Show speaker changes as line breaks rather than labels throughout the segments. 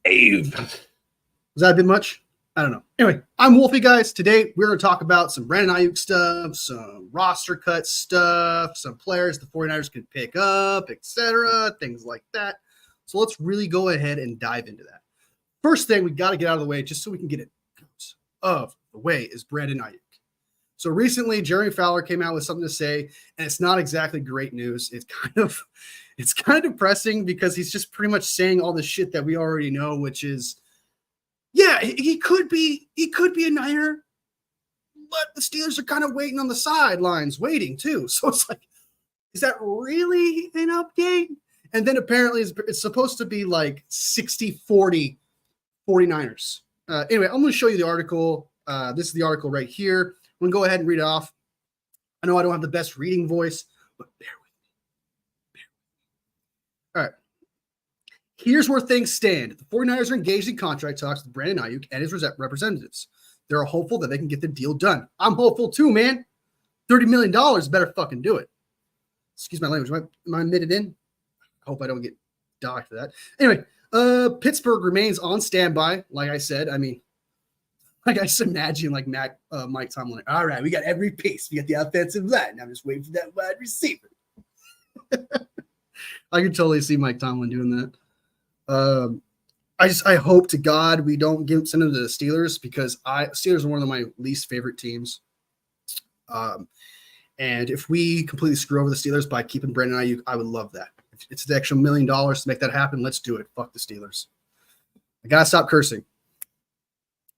Was that a bit much? I don't know. Anyway, I'm Wolfie, guys. Today, we're going to talk about some Brandon Aiyuk stuff, some roster cut stuff, some players the 49ers can pick up, etc., things like that. So let's really go ahead and dive into that. First thing we got to get out of the way, just so we can get it out of the way, is Brandon Aiyuk. So recently, Jeremy Fowler came out with something to say, and it's not exactly great news. It's kind of depressing because he's just pretty much saying all the shit that we already know, which is, yeah, he could be a Niner, but the Steelers are kind of waiting on the sidelines, waiting too. So it's like, is that really an update? And then apparently it's supposed to be like 60-40 49ers. Anyway, I'm going to show you the article. This is the article right here. I'm going to go ahead and read it off. I know I don't have the best reading voice, but bear with me. All right. Here's where things stand. The 49ers are engaged in contract talks with Brandon Aiyuk and his representatives. They're hopeful that they can get the deal done. I'm hopeful too, man. $30 million, better fucking do it. Excuse my language. Am I admitted in? I hope I don't get docked for that. Anyway, Pittsburgh remains on standby. Like I said, I just imagine like Mike Tomlin. All right, we got every piece. We got the offensive line. Now I'm just waiting for that wide receiver. I can totally see Mike Tomlin doing that. I hope to God we don't send him to the Steelers, because Steelers are one of my least favorite teams. And if we completely screw over the Steelers by keeping Brandon Aiyuk, I would love that. If it's the extra $1 million to make that happen, let's do it. Fuck the Steelers. I gotta stop cursing.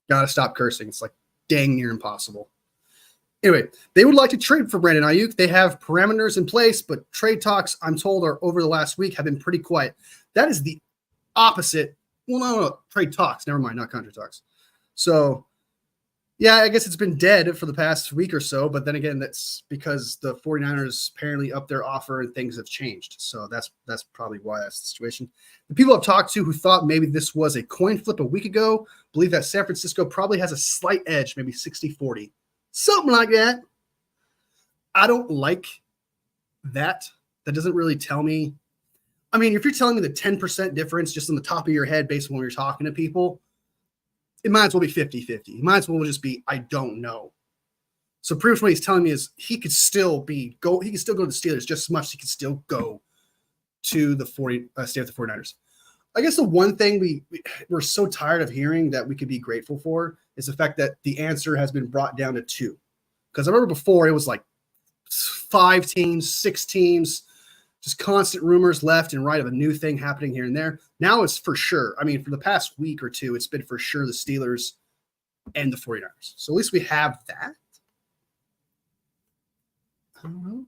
It's like dang near impossible. Anyway, they would like to trade for Brandon Aiyuk. They have parameters in place, but trade talks, I'm told, are over the last week have been pretty quiet. That is the opposite. Well, no, trade talks. Never mind, not contract talks. So, yeah, I guess it's been dead for the past week or so, but then again, that's because the 49ers apparently upped their offer and things have changed. So that's probably why that's the situation. The people I've talked to who thought maybe this was a coin flip a week ago believe that San Francisco probably has a slight edge, maybe 60-40. Something like that. I don't like that. That doesn't really tell me. I mean, if you're telling me the 10% difference just on the top of your head based on when you're talking to people, it might as well be 50-50. It might as well just be, I don't know. So pretty much what he's telling me is he could still go to the Steelers just as much as he could still go to the stay with the 49ers. I guess the one thing we're so tired of hearing that we could be grateful for is the fact that the answer has been brought down to 2. Because I remember before it was like 5 teams, 6 teams, just constant rumors left and right of a new thing happening here and there. Now it's for sure. I mean, for the past week or two, it's been for sure the Steelers and the 49ers. So at least we have that. I don't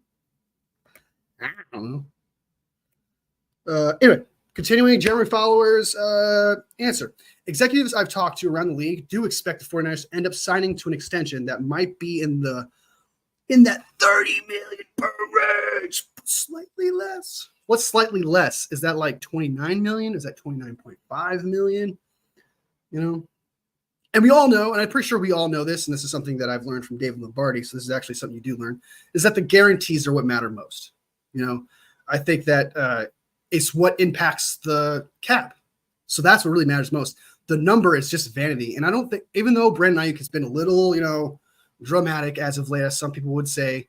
know. Anyway, continuing Jeremy Fowler's answer. Executives I've talked to around the league do expect the 49ers to end up signing to an extension that might be in that $30 million per range. Slightly less. What's slightly less? Is that like $29 million? Is that $29.5 million? You know? And we all know, and I'm pretty sure we all know this, and this is something that I've learned from David Lombardi, so this is actually something you do learn, is that the guarantees are what matter most. You know? I think that it's what impacts the cap. So that's what really matters most. The number is just vanity. And I don't think, even though Brandon Aiyuk has been a little, dramatic as of late, as some people would say,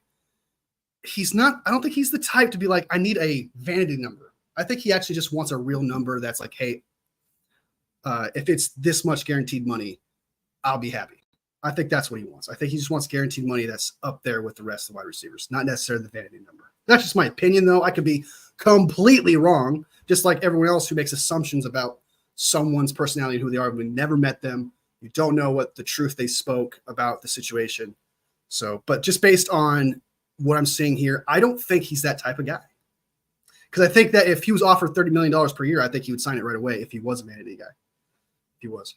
I don't think he's the type to be like, I need a vanity number. I think he actually just wants a real number that's like, hey, if it's this much guaranteed money, I'll be happy. I think that's what he wants. I think he just wants guaranteed money that's up there with the rest of the wide receivers, not necessarily the vanity number. That's just my opinion, though. I could be completely wrong, just like everyone else who makes assumptions about someone's personality and who they are. We never met them. You don't know what the truth they spoke about the situation. So, but just based on what I'm seeing here, I don't think he's that type of guy. Because I think that if he was offered $30 million per year, I think he would sign it right away if he was a vanity guy. If he was.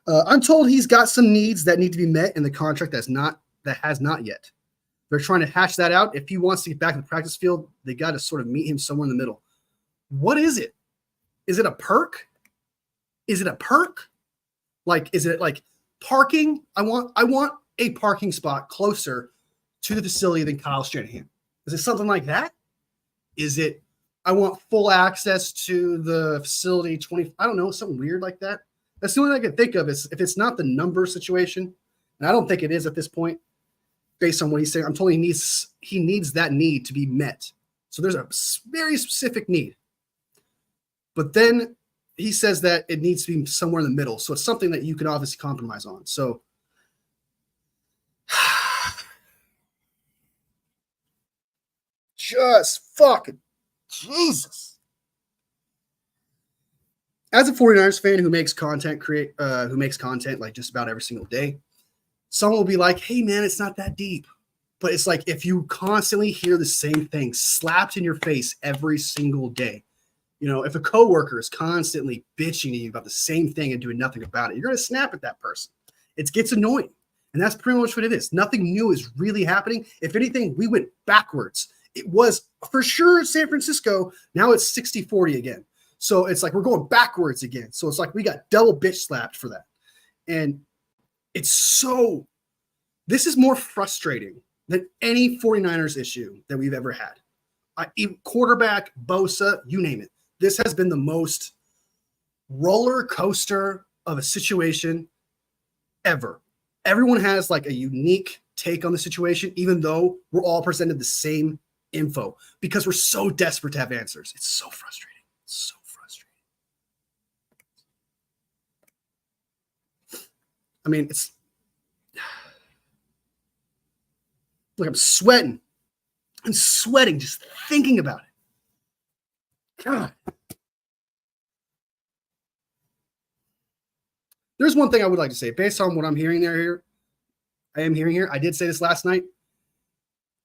I'm told he's got some needs that need to be met in the contract that has not yet. They're trying to hash that out. If he wants to get back to the practice field, they got to sort of meet him somewhere in the middle. What is it? Is it a perk? Is it a perk? Like, is it like parking? I want a parking spot closer to the facility than Kyle Shanahan. Is it something like that? Is it I want full access to the facility 20. I don't know, something weird like that. That's the only thing I can think of is if it's not the number situation, and I don't think it is at this point, based on what he's saying. I'm told he needs that need to be met. So there's a very specific need. But then he says that it needs to be somewhere in the middle. So it's something that you can obviously compromise on. So just fucking Jesus. As a 49ers fan who makes content like just about every single day, someone will be like, hey man, it's not that deep. But it's like if you constantly hear the same thing slapped in your face every single day, you know, if a coworker is constantly bitching to you about the same thing and doing nothing about it, you're going to snap at that person. It gets annoying. And that's pretty much what it is. Nothing new is really happening. If anything, we went backwards. It was for sure San Francisco. Now it's 60-40 again. So it's like we're going backwards again. So it's like we got double bitch slapped for that. And this is more frustrating than any 49ers issue that we've ever had. Quarterback, Bosa, you name it. This has been the most roller coaster of a situation ever. Everyone has like a unique take on the situation, even though we're all presented the same info because we're so desperate to have answers. It's so frustrating. It's so frustrating. I mean, look, I'm sweating. I'm sweating just thinking about it. God. There's one thing I would like to say based on what I'm hearing here. I did say this last night.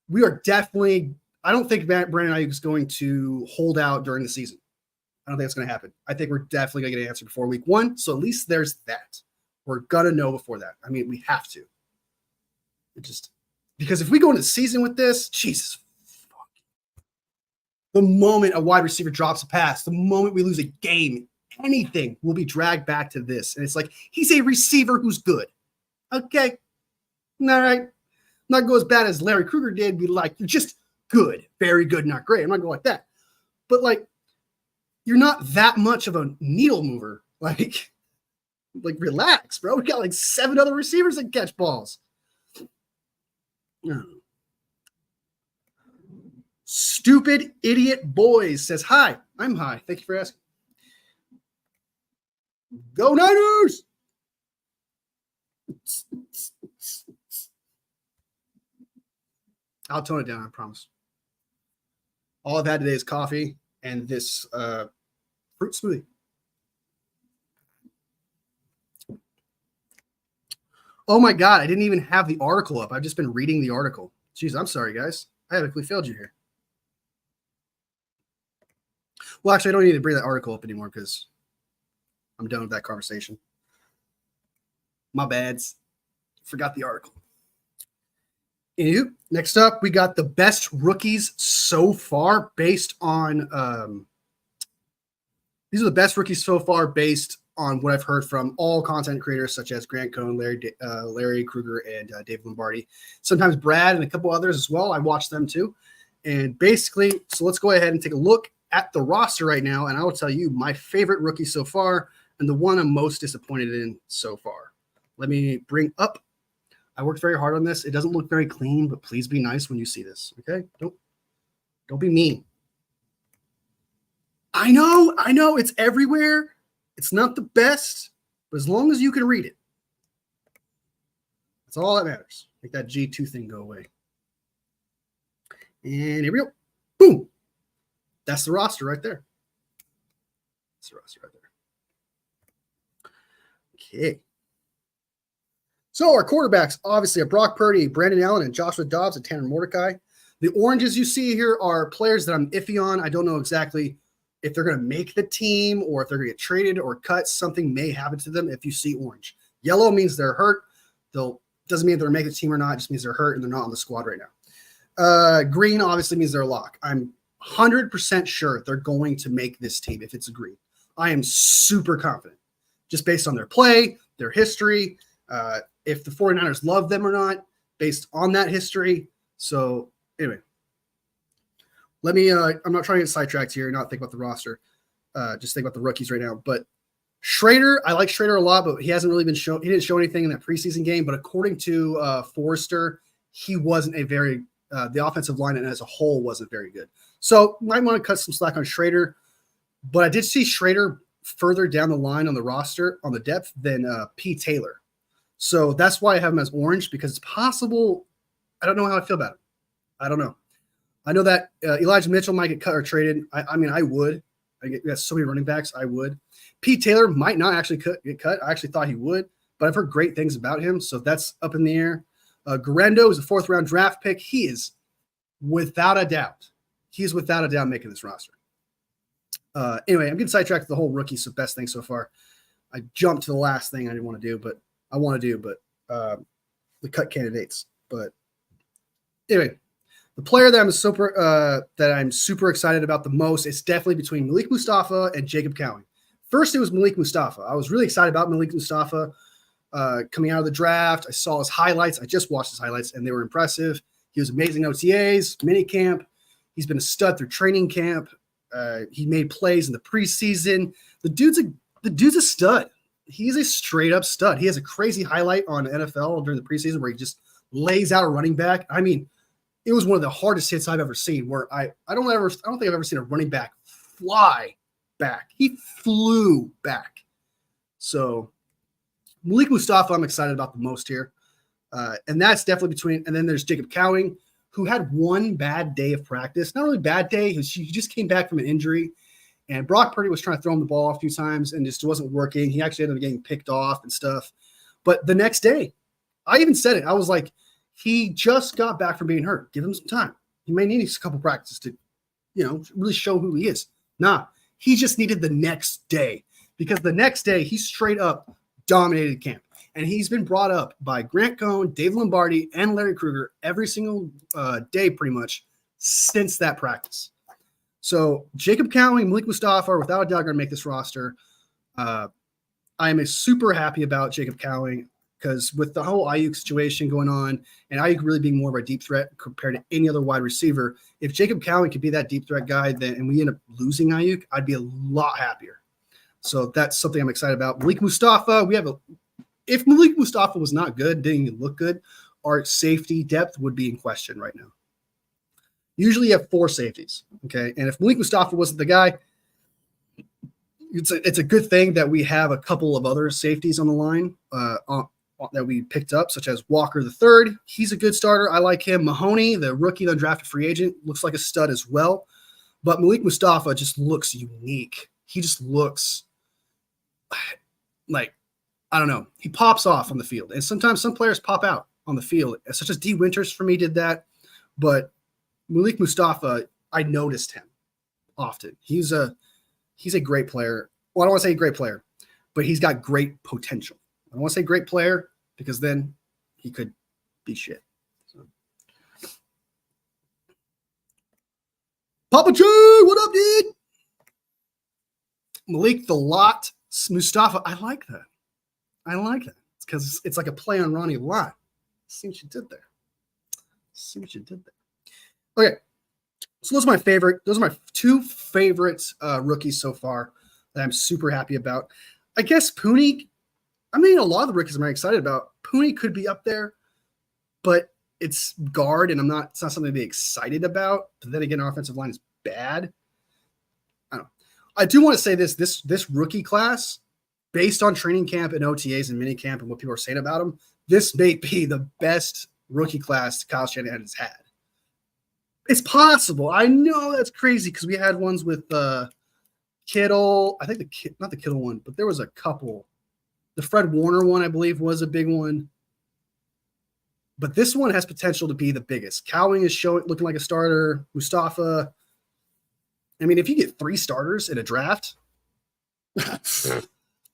We are definitely, I don't think Brandon Aiyuk is going to hold out during the season. I don't think it's going to happen. I think we're definitely going to get an answer before week 1. So at least there's that. We're going to know before that. I mean, we have to. Because if we go into the season with this, Jesus. The moment a wide receiver drops a pass, the moment we lose a game, anything will be dragged back to this. And it's like, he's a receiver who's good. Okay. All right. Not go as bad as Larry Kruger did. Be like, you're just good. Very good, not great. I'm not going like that. But like, you're not that much of a needle mover. Like relax, bro. We got like 7 other receivers that catch balls. Stupid idiot boys says, hi, I'm high. Thank you for asking. Go Niners! I'll tone it down, I promise. All I've had today is coffee and this fruit smoothie. Oh my God, I didn't even have the article up. I've just been reading the article. Jeez, I'm sorry, guys. I epically failed you here. Well, actually, I don't need to bring that article up anymore because I'm done with that conversation. My bads. Forgot the article. Anywho, next up, we got the best rookies so far based on these are the best rookies so far based on what I've heard from all content creators such as Grant Cohn, Larry Kruger, and Dave Lombardi. Sometimes Brad and a couple others as well. I watched them too. And basically, so let's go ahead and take a look at the roster right now, and I will tell you my favorite rookie so far and the one I'm most disappointed in so far. Let me bring up. I worked very hard on this. It doesn't look very clean, but please be nice when you see this, okay? Don't be mean. I know, it's everywhere. It's not the best, but as long as you can read it, that's all that matters. Make that G2 thing go away. And here we go. Boom. That's the roster right there. That's the roster right there. Okay. So our quarterbacks obviously are Brock Purdy, Brandon Allen, and Joshua Dobbs, and Tanner Mordecai. The oranges you see here are players that I'm iffy on. I don't know exactly if they're going to make the team or if they're going to get traded or cut. Something may happen to them if you see orange. Yellow means they're hurt. Doesn't mean they're making the team or not. It just means they're hurt and they're not on the squad right now. Green obviously means they're a lock. I'm 100% sure they're going to make this team if it's a green. I am super confident just based on their play, their history, if the 49ers love them or not based on that history. So anyway, Let me. I'm not trying to get sidetracked here. Not think about the roster. Just think about the rookies right now. But Schrader, I like Schrader a lot, but he hasn't really been shown. He didn't show anything in that preseason game. But according to Forrester, he wasn't a very. The offensive line as a whole wasn't very good. So might want to cut some slack on Schrader. But I did see Schrader further down the line on the roster on the depth than P. Taylor. So that's why I have him as orange, because it's possible. I don't know how I feel about it. I don't know. I know that Elijah Mitchell might get cut or traded. I mean, I would. We got so many running backs. I would. Pete Taylor might not actually get cut. I actually thought he would, but I've heard great things about him, so that's up in the air. Garendo is a 4th-round draft pick. He is without a doubt. He's without a doubt making this roster. Anyway, I'm getting sidetracked to the whole rookie best thing so far. I jumped to the last thing I didn't want to do, but I want to do, but the cut candidates. But anyway, the player that I'm super excited about the most is definitely between Malik Mustafa and Jacob Cowing. First, it was Malik Mustafa. I was really excited about Malik Mustafa coming out of the draft. I saw his highlights. I just watched his highlights, and they were impressive. He was amazing OTAs, mini camp. He's been a stud through training camp. He made plays in the preseason. The dude's a stud. He's a straight up stud. He has a crazy highlight on NFL during the preseason where he just lays out a running back. I mean, it was one of the hardest hits I've ever seen. Where I don't think I've ever seen a running back fly back. He flew back. So Malik Mustafa, I'm excited about the most here, and that's definitely between. And then there's Jacob Cowing, who had one bad day of practice. Not really bad day. He just came back from an injury, and Brock Purdy was trying to throw him the ball a few times and just wasn't working. He actually ended up getting picked off and stuff. But the next day, I even said it. I was like, he just got back from being hurt. Give him some time. He may need a couple practices to, really show who he is. Nah, he just needed the next day, because the next day he straight up dominated camp. And he's been brought up by Grant Cohn, Dave Lombardi, and Larry Krueger every single day pretty much since that practice. So Jacob Cowing, Malik Mustafa are without a doubt going to make this roster. I am super happy about Jacob Cowing, because with the whole Aiyuk situation going on and Aiyuk really being more of a deep threat compared to any other wide receiver, if Jacob Cowing could be that deep threat guy and we end up losing Aiyuk, I'd be a lot happier. So that's something I'm excited about. Malik Mustafa, if Malik Mustafa was not good, didn't even look good, our safety depth would be in question right now. Usually you have 4 safeties, okay? And if Malik Mustafa wasn't the guy, it's a good thing that we have a couple of other safeties on the line that we picked up, such as Walker III. He's a good starter. I like him. Mahoney, the rookie, the undrafted free agent, looks like a stud as well. But Malik Mustafa just looks unique. He just looks like, I don't know. He pops off on the field. And sometimes some players pop out on the field, such as D. Winters for me did that. But Malik Mustafa, I noticed him often. He's a great player. Well, I don't want to say great player, but he's got great potential. I don't want to say great player, because then he could be shit. So. Papa J, what up, dude? Malik the Lot Mustafa. I like that. It's because it's like a play on Ronnie Lott. See what you did there. Okay. So those are my 2 favorite rookies so far that I'm super happy about. I guess Pooney, a lot of the rookies I'm very excited about. Pooney could be up there, but it's guard, and it's not something to be excited about. But then again, our offensive line is bad. I don't know. I do want to say this rookie class, based on training camp and OTAs and mini camp and what people are saying about them, this may be the best rookie class Kyle Shanahan has had. It's possible. I know that's crazy, because we had ones with Kittle. I think not the Kittle one, but there was a couple. The Fred Warner one, I believe, was a big one. But this one has potential to be the biggest. Cowing is looking like a starter. Mustafa. If you get 3 starters in a draft, I'm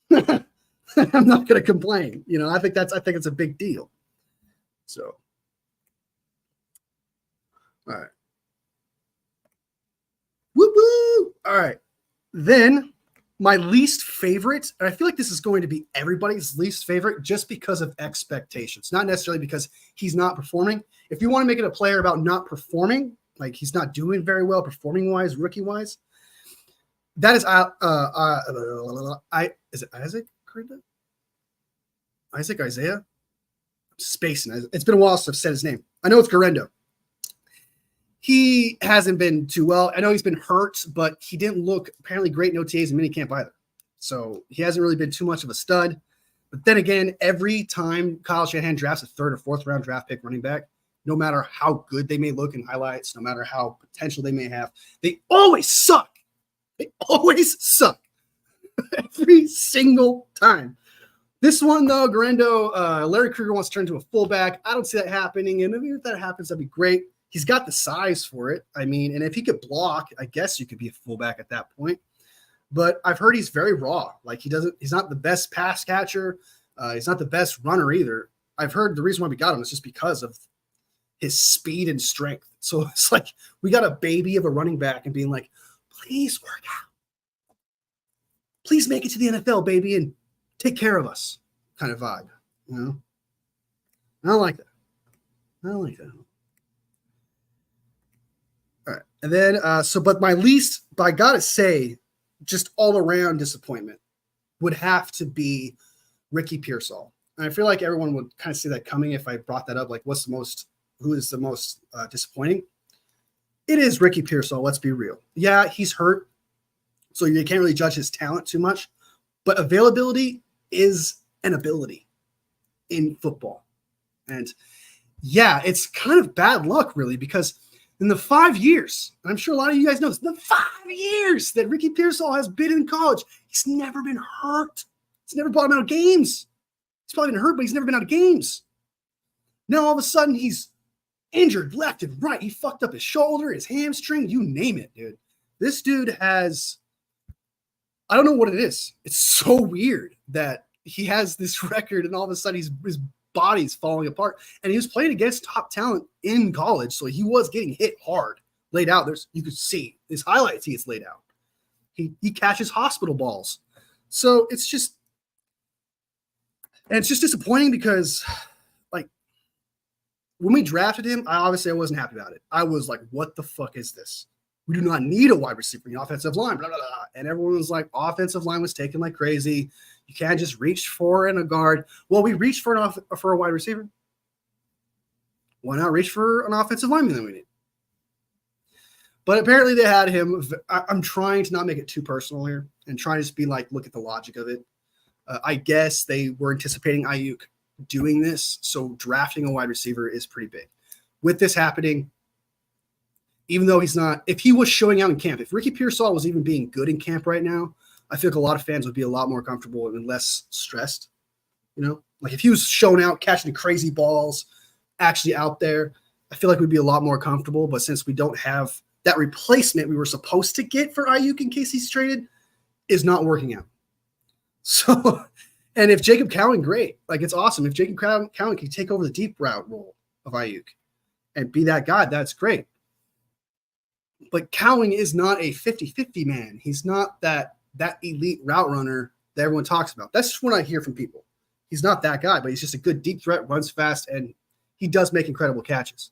not going to complain. I think it's a big deal. So, all right. Woo woo! All right. Then my least favorite, and I feel like this is going to be everybody's least favorite just because of expectations, not necessarily because he's not performing. If you want to make it a player about not performing, like he's not doing very well performing wise, rookie wise. That is is it Isaac? Isaiah? I'm spacing. It's been a while since I've said his name. I know it's Garendo. He hasn't been too well. I know he's been hurt, but he didn't look apparently great in OTAs and minicamp either. So he hasn't really been too much of a stud. But then again, every time Kyle Shanahan drafts a third or fourth round draft pick running back, no matter how good they may look in highlights, no matter how potential they may have, they always suck. They always suck. Every single time. This one, though, Garendo, Larry Krueger wants to turn into a fullback. I don't see that happening. And if that happens, that'd be great. He's got the size for it. I mean, and if he could block, I guess you could be a fullback at that point. But I've heard he's very raw. Like he's not the best pass catcher. He's not the best runner either. I've heard the reason why we got him is just because of his speed and strength. So it's like we got a baby of a running back and being like, please work out. Please make it to the NFL, baby, and take care of us kind of vibe. You know? I don't like that. All right. And then, but my least, but I got to say, just all around disappointment would have to be Ricky Pearsall. And I feel like everyone would kind of see that coming if I brought that up. Like, who is the most disappointing? It is Ricky Pearsall. Let's be real. Yeah, he's hurt. So you can't really judge his talent too much. But availability is an ability in football. And yeah, it's kind of bad luck, really, because in the 5 years, and I'm sure a lot of you guys know this, the 5 years that Ricky Pearsall has been in college, he's never been hurt. He's never brought him out of games. He's probably been hurt, but he's never been out of games. Now all of a sudden he's injured left and right. He fucked up his shoulder, his hamstring, you name it, dude. This dude has, I don't know what it is. It's so weird that he has this record and all of a sudden his body's falling apart. And he was playing against top talent in college, so he was getting hit hard, laid out. You could see his highlights. He gets laid out. He catches hospital balls. So it's just disappointing because, like, when we drafted him, I wasn't happy about it. I was like, what the fuck is this? We do not need a wide receiver in the offensive line, blah, blah, blah. And everyone was like, offensive line was taken like crazy. You can't just reach for a guard. Well, we reached for a wide receiver. Why not reach for an offensive lineman that we need? But apparently they had him. I'm trying to not make it too personal here and trying to just be like, look at the logic of it. I guess they were anticipating Aiyuk doing this, so drafting a wide receiver is pretty big. With this happening, even though he's not, if he was showing out in camp, if Ricky Pearsall was even being good in camp right now, I feel like a lot of fans would be a lot more comfortable and less stressed. You know, like if he was showing out, catching crazy balls, actually out there, I feel like we'd be a lot more comfortable. But since we don't have that replacement we were supposed to get for Aiyuk in case he's traded, is not working out. So, and if Jacob Cowan, great. Like, it's awesome. If Jacob Cowan can take over the deep route role of Aiyuk and be that guy, that's great. But Cowan is not a 50-50 man. He's not that elite route runner that everyone talks about. That's what I hear from people. He's not that guy, but he's just a good deep threat, runs fast, and he does make incredible catches.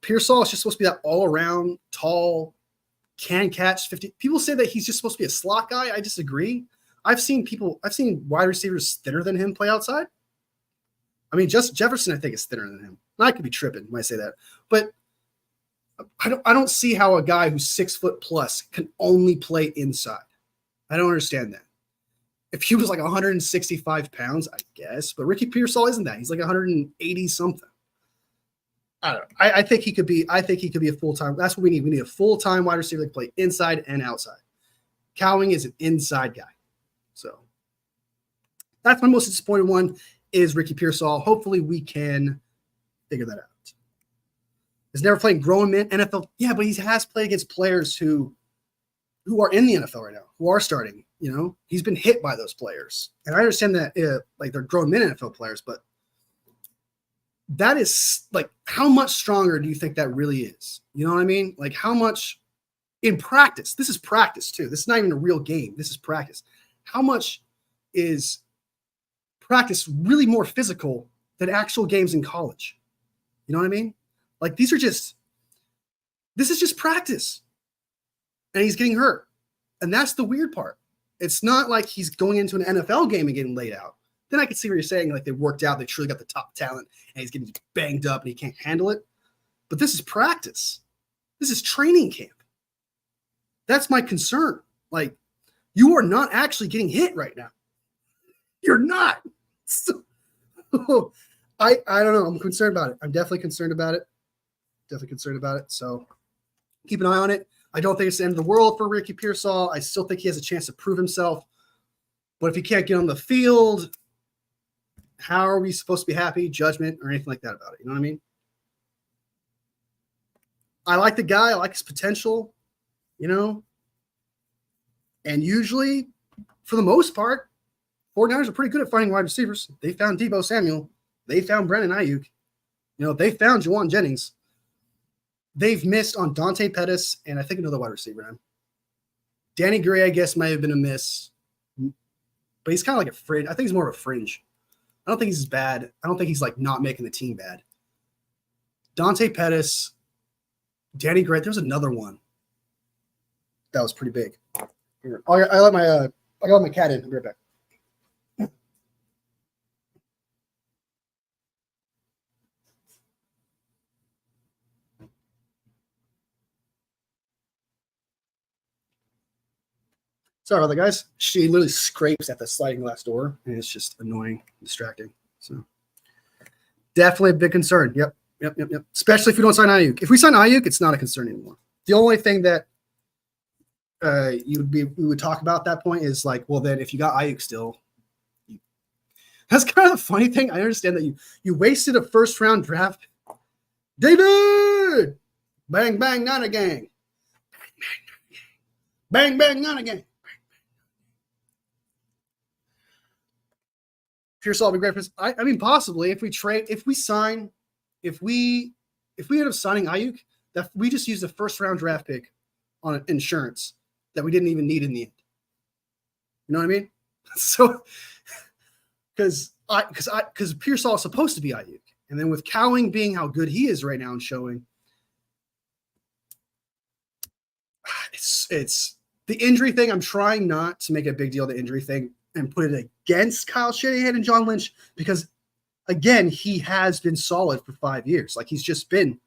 Pearsall is just supposed to be that all-around, tall, can catch 50. People say that he's just supposed to be a slot guy. I disagree. I've seen wide receivers thinner than him play outside. I mean, just Jefferson, I think, is thinner than him. I could be tripping when I say that, but I don't see how a guy who's 6 foot plus can only play inside. I don't understand that. If he was like 165 pounds, I guess, but Ricky Pearsall isn't that. He's like 180 something. I don't know. I think he could be a full-time. That's what we need. We need a full-time wide receiver that can play inside and outside. Cowing is an inside guy. So that's my most disappointing one is Ricky Pearsall. Hopefully we can figure that out. He's never played grown men NFL. Yeah, but he has played against players who are in the NFL right now, who are starting. You know, he's been hit by those players. And I understand that like they're grown men NFL players, but that is like, how much stronger do you think that really is? You know what I mean? Like how much in practice, this is practice too. This is not even a real game. This is practice. How much is practice really more physical than actual games in college? You know what I mean? Like these are just This is just practice. And he's getting hurt. And that's the weird part. It's not like he's going into an NFL game and getting laid out. Then I can see what you're saying. Like they worked out, they truly got the top talent, and he's getting banged up and he can't handle it. But this is practice. This is training camp. That's my concern. Like, you are not actually getting hit right now. You're not. So, I don't know. I'm concerned about it. I'm definitely concerned about it. So keep an eye on it. I don't think it's the end of the world for Ricky Pearsall. I still think he has a chance to prove himself. But if he can't get on the field, how are we supposed to be happy, judgment, or anything like that about it? You know what I mean? I like the guy. I like his potential, you know. And usually, for the most part, 49ers are pretty good at finding wide receivers. They found Deebo Samuel. They found Brandon Aiyuk. You know, they found Juwan Jennings. They've missed on Dante Pettis and I think another wide receiver. Man. Danny Gray, I guess, might have been a miss. But he's kind of like a fringe. I think he's more of a fringe. I don't think he's bad. I don't think he's like not making the team bad. Dante Pettis, Danny Gray. There's another one that was pretty big. Here. I let my cat in. I'll be right back. Sorry about that, guys. She literally scrapes at the sliding glass door, and it's just annoying, distracting. So definitely a big concern. Yep. Especially if we don't sign Aiyuk. If we sign Aiyuk, it's not a concern anymore. The only thing that we would talk about at that point is like, well, then if you got Aiyuk still, that's kind of the funny thing. I understand that you wasted a first round draft. David, bang bang, not a gang. Bang bang, not a gang. Pearsall would be great for us. I mean, possibly if we end up signing Aiyuk, that we just use the first round draft pick on insurance that we didn't even need in the end. You know what I mean? So, because Pearsall is supposed to be Aiyuk, and then with Cowling being how good he is right now and showing, it's the injury thing. I'm trying not to make a big deal of the injury thing and put it against Kyle Shanahan and John Lynch because, again, he has been solid for 5 years. Like he's just been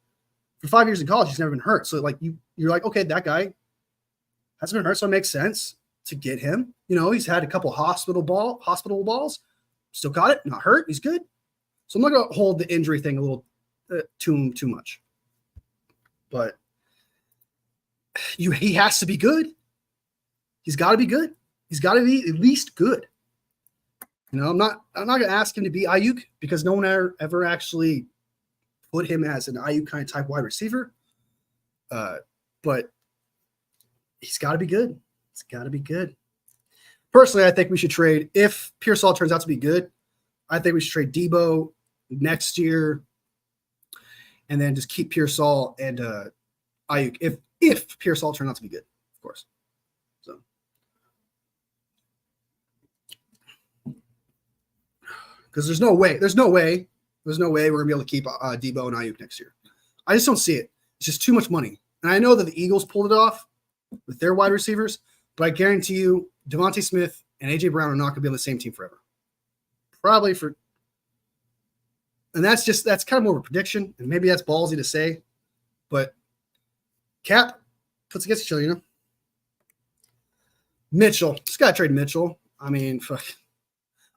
for 5 years in college. He's never been hurt. So like you're like, okay, that guy hasn't been hurt, so it makes sense to get him. You know, he's had a couple hospital balls, still got it, not hurt. He's good. So I'm not going to hold the injury thing a little too much. But he has to be good. He's got to be good. He's got to be at least good. You know, I'm not going to ask him to be Aiyuk because no one ever actually put him as an Aiyuk kind of type wide receiver. But he's got to be good. It's got to be good. Personally, I think we should trade. If Pearsall turns out to be good, I think we should trade Deebo next year and then just keep Pearsall and Aiyuk if Pearsall turns out to be good, of course. So, because there's no way we're gonna be able to keep Deebo and Aiyuk next year. I just don't see it. It's just too much money. And I know that the Eagles pulled it off with their wide receivers, but I guarantee you, Devontae Smith and AJ Brown are not gonna be on the same team forever. Probably for, and that's kind of more of a prediction, and maybe that's ballsy to say, but Cap puts against each other, you know. Mitchell, just gotta trade Mitchell. I mean, fuck.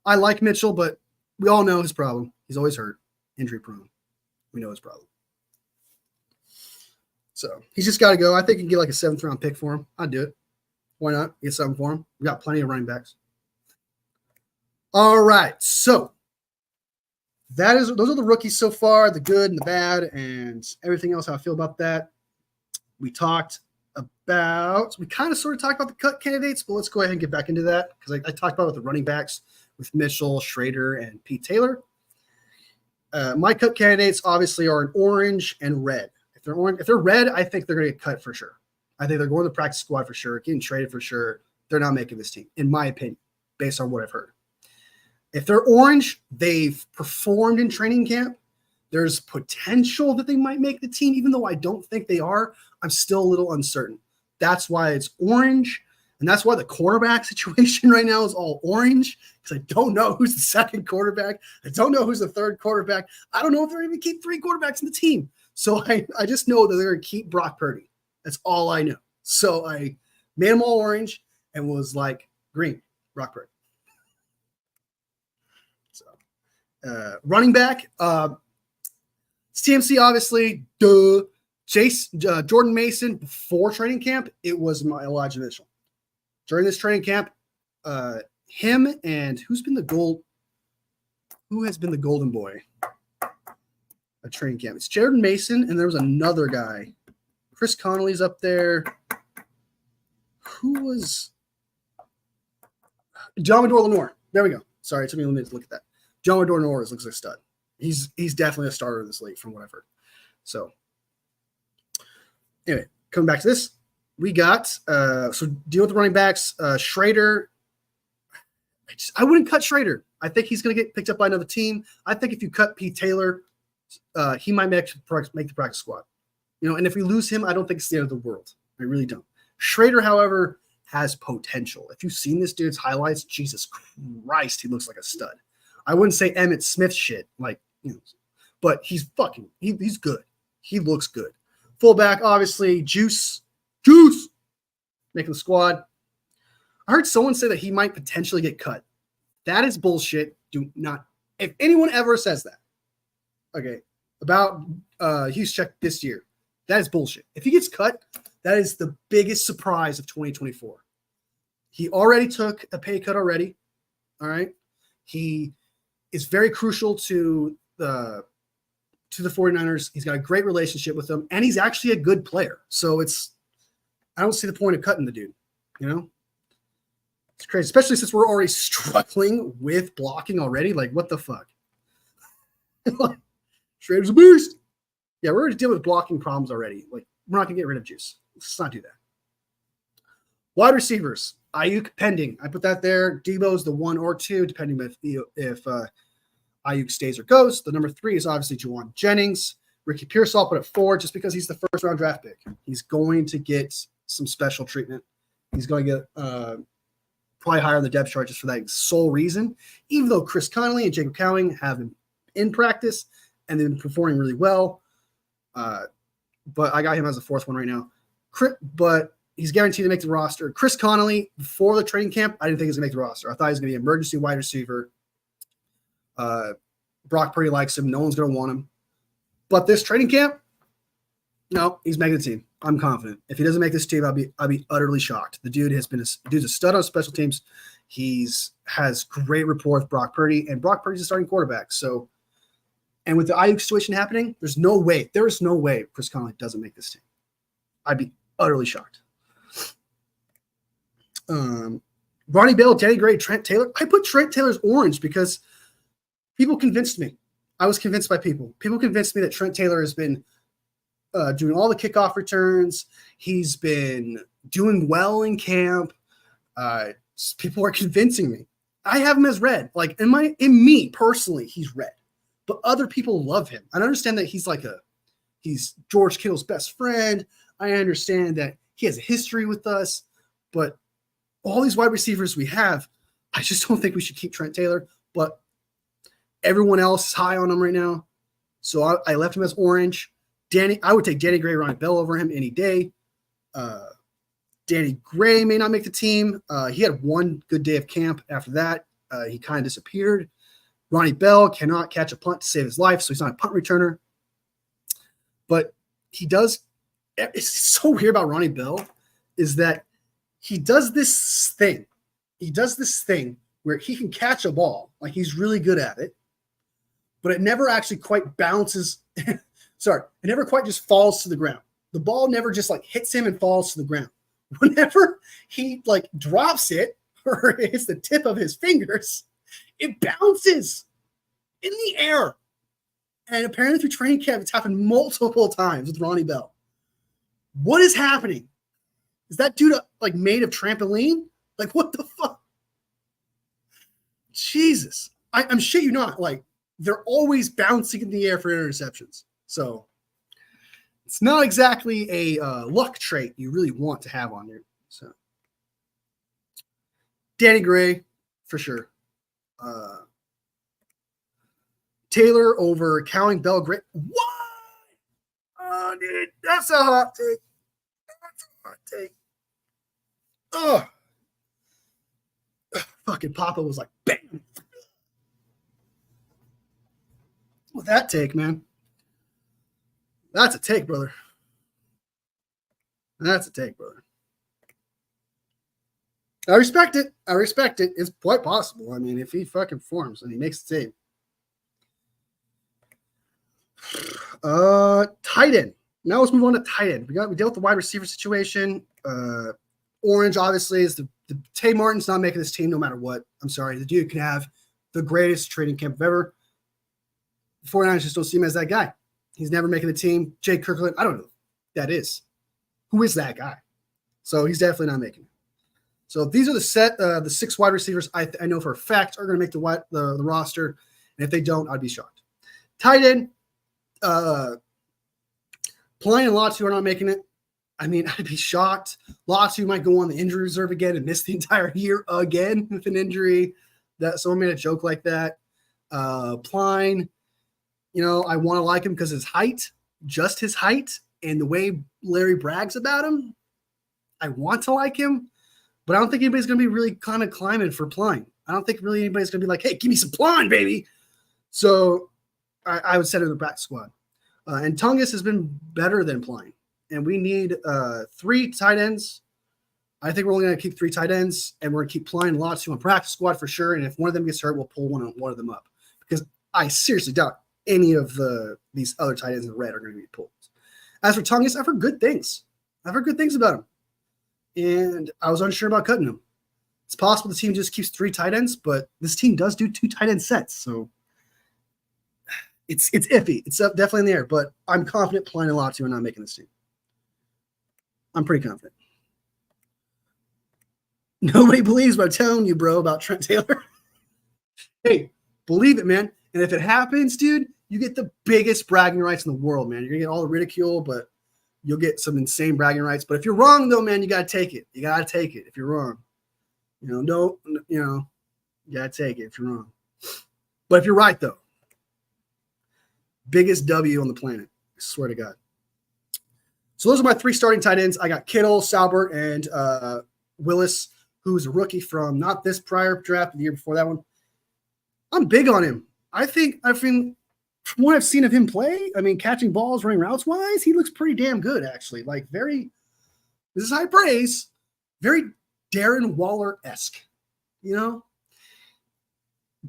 I like Mitchell, but we all know his problem. He's always hurt, injury prone. We know his problem. So he's just got to go. I think you can get like a 7th round pick for him. I'd do it. Why not? Get something for him. We got plenty of running backs. All right. So those are the rookies so far, the good and the bad, and everything else, how I feel about that. We kind of sort of talked about the cut candidates, but let's go ahead and get back into that because I talked about it with the running backs with Mitchell, Schrader, and Pete Taylor. My cut candidates obviously are in orange and red. If they're red, I think they're going to get cut for sure. I think they're going to the practice squad for sure, getting traded for sure. They're not making this team, in my opinion, based on what I've heard. If they're orange, they've performed in training camp. There's potential that they might make the team, even though I don't think they are. I'm still a little uncertain. That's why it's orange. And that's why the quarterback situation right now is all orange, because I don't know who's the second quarterback. I don't know who's the third quarterback. I don't know if they're going to keep 3 quarterbacks in the team. So I just know that they're going to keep Brock Purdy. That's all I know. So I made them all orange and was like, green, Brock Purdy. So running back, CMC, obviously, Jordan Mason, before training camp, it was my Elijah Mitchell. During this training camp, him and who has been the golden boy at training camp? It's Jordan Mason, and there was another guy. Chris Connolly's up there. Who was John Lenore? There we go. Sorry, it took me a minute to look at that. John Lenore looks like a stud. He's definitely a starter in this league from what I've heard. So anyway, coming back to this. We got so deal with the running backs. Schrader, I wouldn't cut Schrader. I think he's going to get picked up by another team. I think if you cut Pete Taylor, he might make the practice squad. And if we lose him, I don't think it's the end of the world. I really don't. Schrader, however, has potential. If you've seen this dude's highlights, Jesus Christ, he looks like a stud. I wouldn't say Emmitt Smith shit, but he's he's good. He looks good. Fullback, obviously, Juice, making the squad. I heard someone say that he might potentially get cut. That is bullshit. Do not. If anyone ever says that, okay, about Juszczyk this year, that is bullshit. If he gets cut, that is the biggest surprise of 2024. He already took a pay cut already. All right. He is very crucial to the 49ers. He's got a great relationship with them, and he's actually a good player. So I don't see the point of cutting the dude. It's crazy, especially since we're already struggling with blocking already. Like, what the fuck? Schrader's a beast. Yeah, we're already dealing with blocking problems already. Like, we're not going to get rid of Juice. Let's not do that. Wide receivers, Aiyuk pending. I put that there. Debo's the 1 or 2, depending if Aiyuk stays or goes. The number 3 is obviously Juwan Jennings. Ricky Pearsall put at 4 just because he's the first-round draft pick. He's going to get some special treatment. He's going to get probably higher on the depth chart just for that sole reason, even though Chris Connolly and Jacob Cowing have him in practice and they've been performing really well. But I got him as the 4th one right now. But he's guaranteed to make the roster. Chris Connolly, before the training camp, I didn't think he was going to make the roster. I thought he was going to be an emergency wide receiver. Brock Purdy likes him. No one's going to want him. But this training camp, no, he's making the team. I'm confident. If he doesn't make this team, I'll be utterly shocked. The dude dude's a stud on special teams. Has great rapport with Brock Purdy, and Brock Purdy's a starting quarterback. So, and with the Aiyuk situation happening, there is no way Chris Connolly doesn't make this team. I'd be utterly shocked. Ronnie Bell, Danny Gray, Trent Taylor. I put Trent Taylor's orange because people convinced me. I was convinced by people. People convinced me that Trent Taylor has been doing all the kickoff returns. He's been doing well in camp. People are convincing me. I have him as red. Like in me personally, he's red. But other people love him. I understand that he's George Kittle's best friend. I understand that he has a history with us. But all these wide receivers we have, I just don't think we should keep Trent Taylor. But everyone else is high on him right now. So I left him as orange. I would take Danny Gray, Ronnie Bell over him any day. Danny Gray may not make the team. He had one good day of camp. After that, he kind of disappeared. Ronnie Bell cannot catch a punt to save his life, so he's not a punt returner. But he does – it's so weird about Ronnie Bell is that he does this thing. He does this thing where he can catch a ball. Like, he's really good at it. But it never actually quite bounces – sorry, it never quite just falls to the ground. The ball never just, like, hits him and falls to the ground. Whenever he, like, drops it or hits the tip of his fingers – it bounces in the air. And apparently through training camp, it's happened multiple times with Ronnie Bell. What is happening? Is that dude like made of trampoline? Like, what the fuck? Jesus. I'm shit you not. Like, they're always bouncing in the air for interceptions. So it's not exactly a luck trait you really want to have on you. So Danny Gray, for sure. Taylor over Cowing Bell. Great. What? Oh, dude, that's a hot take. That's a hot take. Oh, fucking Papa was like, bam. With that take, man. That's a take, brother. That's a take, brother. I respect it. I respect it. It's quite possible. I mean, if he fucking performs and he makes the team. Tight end. Now let's move on to tight end. We dealt with the wide receiver situation. Orange, obviously, is the Tay Martin's not making this team no matter what. I'm sorry. The dude can have the greatest training camp of ever. The 49ers just don't see him as that guy. He's never making the team. Jake Kirkland, I don't know who that is. Who is that guy? So he's definitely not making it. So these are the 6 wide receivers I know for a fact are going to make the roster. And if they don't, I'd be shocked. Tight end, Pline and Latu are not making it. I mean, I'd be shocked. Latu might go on the injury reserve again and miss the entire year again with an injury. That someone made a joke like that. Pline, I want to like him because his height, just his height, and the way Larry brags about him. I want to like him, but I don't think anybody's going to be really kind of climbing for Pline. I don't think really anybody's going to be like, hey, give me some Pline, baby. So I would set him in the practice squad. And Tungus has been better than Pline. And we need 3 tight ends. I think we're only going to keep 3 tight ends, and we're going to keep Pline and Latu on practice squad for sure. And if one of them gets hurt, we'll pull one of them up. Because I seriously doubt any of these other tight ends in the red are going to be pulled. As for Tungus, I've heard good things. I've heard good things about him. And I was unsure about cutting him. It's possible the team just keeps 3 tight ends, but this team does do 2 tight end sets. So it's iffy. It's definitely in the air, but I'm confident Pline and Latu are not making this team. I'm pretty confident. Nobody believes what I'm telling you, bro, about Trent Taylor. Hey, believe it, man. And if it happens, dude, you get the biggest bragging rights in the world, man. You're going to get all the ridicule, but you'll get some insane bragging rights. But if you're wrong, though, man, you got to take it. You got to take it if you're wrong. You got to take it if you're wrong. But if you're right, though, biggest W on the planet. I swear to God. So those are my 3 starting tight ends. I got Kittle, Salbert, and Willis, who's a rookie from not this prior draft, the year before that one. I'm big on him. I think, from what I've seen of him play, I mean, catching balls, running routes wise, he looks pretty damn good, actually. Like, this is high praise, very Darren Waller-esque,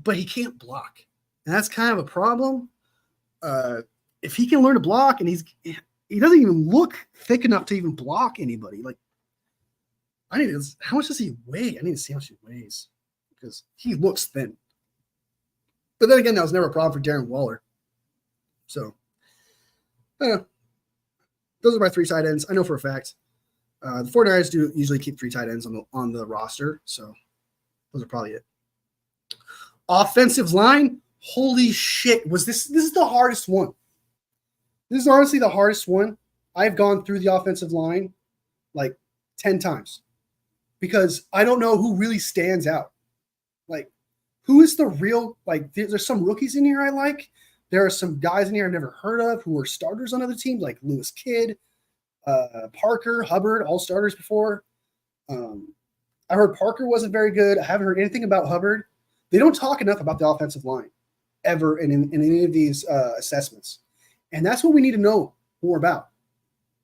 But he can't block. And that's kind of a problem. If he can learn to block, and he doesn't even look thick enough to even block anybody. Like, how much does he weigh? I need to see how much he weighs because he looks thin. But then again, that was never a problem for Darren Waller. So, those are my 3 tight ends. I know for a fact. The 49ers do usually keep 3 tight ends on the roster. So, those are probably it. Offensive line. Holy shit. This is the hardest one. This is honestly the hardest one. I've gone through the offensive line like 10 times because I don't know who really stands out. Like, who is the real, like, there's some rookies in here I like. There are some guys in here I've never heard of who were starters on other teams, like Lewis Kidd, Parker, Hubbard, all starters before. I heard Parker wasn't very good. I haven't heard anything about Hubbard. They don't talk enough about the offensive line ever in any of these assessments. And that's what we need to know more about.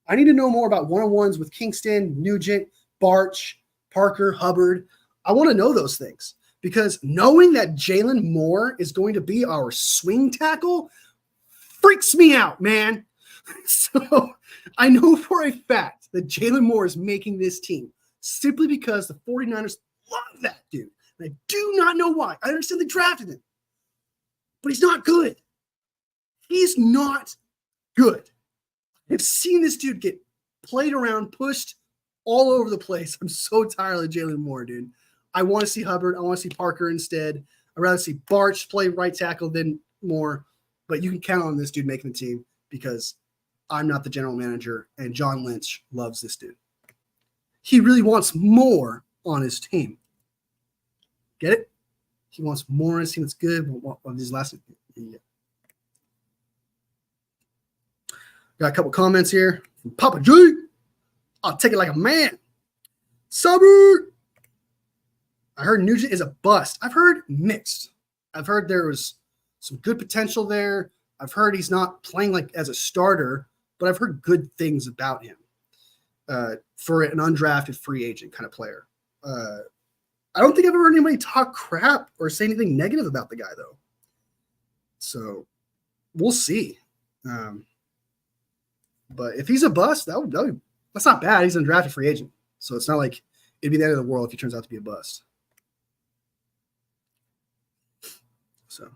I need to know more about one-on-ones with Kingston, Nugent, Barch, Parker, Hubbard. I want to know those things because knowing that Jalen Moore is going to be our swing tackle freaks me out, man. So I know for a fact that Jalen Moore is making this team simply because the 49ers love that dude. And I do not know why. I understand they drafted him, but he's not good. He's not good. I've seen this dude get played around, pushed all over the place. I'm so tired of Jalen Moore, dude. I want to see Hubbard. I want to see Parker instead. I'd rather see Barch play right tackle than more, but you can count on this dude making the team because I'm not the general manager, and John Lynch loves this dude. He really wants more on his team. Get it? He wants more on his team. That's good. On these last, yeah. Got a couple comments here from Papa G. I'll take it like a man. Sabu. I heard Nugent is a bust. I've heard mixed. I've heard there was some good potential there. I've heard he's not playing like as a starter, but I've heard good things about him for an undrafted free agent kind of player. I don't think I've ever heard anybody talk crap or say anything negative about the guy, though. So we'll see. But if he's a bust, that's not bad. He's an undrafted free agent. So it's not like it'd be the end of the world if he turns out to be a bust. So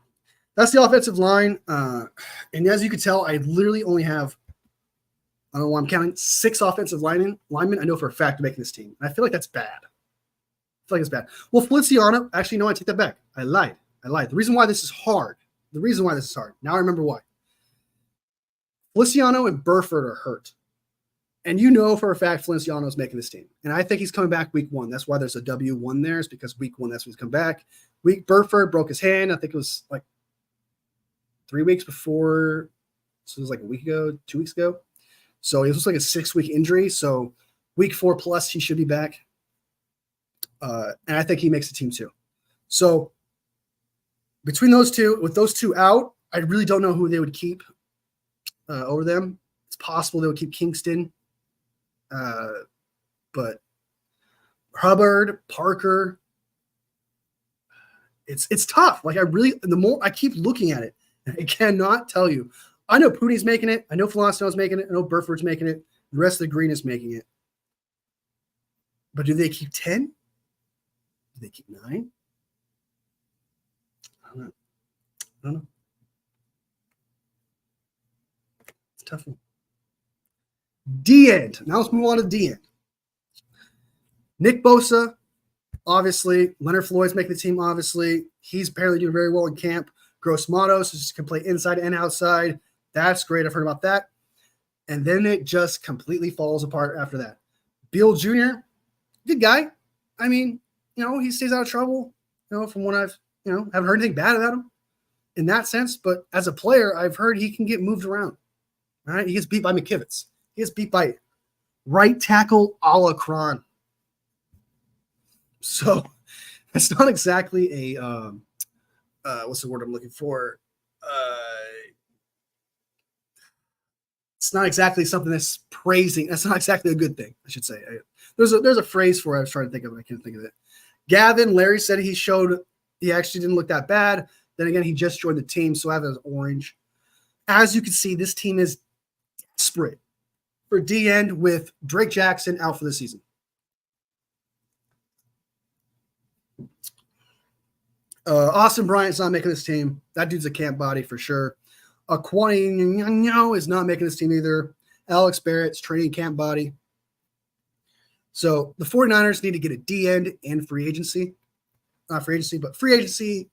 that's the offensive line. And as you can tell, I literally only have, I don't know why I'm counting, 6 offensive linemen I know for a fact are making this team. And I feel like that's bad. I feel like it's bad. Well, Feliciano, actually, no, I take that back. I lied. The reason why this is hard, now I remember why. Feliciano and Burford are hurt. And you know for a fact Feliciano is making this team. And I think he's coming back week 1. That's why there's a W1 there. It's because week 1, that's when he's come back. Burford broke his hand. I think it was like 3 weeks before. So it was like a week ago, 2 weeks ago. So it was like a 6-week injury. So week 4 plus, he should be back. And I think he makes the team too. So between those two, with those two out, I really don't know who they would keep over them. It's possible they would keep Kingston. But Hubbard, Parker, it's tough. Like the more I keep looking at it, I cannot tell you. I know Pooty's making it. I know Feliciano's making it. I know Burford's making it. The rest of the green is making it. But do they keep 10? Do they keep 9? I don't know. It's a tough one. D-end. Now let's move on to the D-end. Nick Bosa, obviously. Leonard Floyd's making the team, obviously. He's apparently doing very well in camp. Gross Matos can play inside and outside. That's great. I've heard about that. And then it just completely falls apart after that. Beal Jr., good guy. I mean, he stays out of trouble, from what I've, haven't heard anything bad about him in that sense. But as a player, I've heard he can get moved around. All right. He gets beat by McKivitz. He gets beat by right tackle Alacron. So it's not exactly a, what's the word I'm looking for? It's not exactly something that's praising. That's not exactly a good thing, I should say. There's a phrase for it I was trying to think of it. I can't think of it. Gavin, Larry said he actually didn't look that bad. Then again, he just joined the team, so I have it as orange. As you can see, this team is desperate for D-end with Drake Jackson out for the season. Austin Bryant's not making this team. That dude's a camp body for sure. Aquani is not making this team either. Alex Barrett's training camp body. So the 49ers need to get a D-end and free agency. Not free agency, but free agency,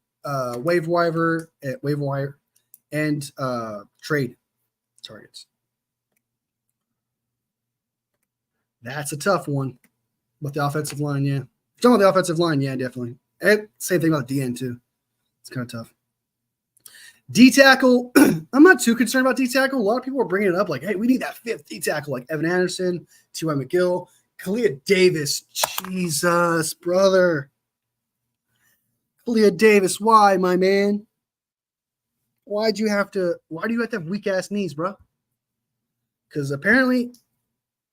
waiver wire, and trade targets. That's a tough one. But the offensive line, yeah. Talking about the offensive line, yeah, definitely. And same thing about D-end too. It's kind of tough. D-tackle, I'm not too concerned about D-tackle. A lot of people are bringing it up like, hey, we need that 5th D-tackle, like Evan Anderson, T.Y. McGill, Kalia Davis. Jesus, brother. Kalia Davis, why, my man? Why do you have to have weak-ass knees, bro? Because apparently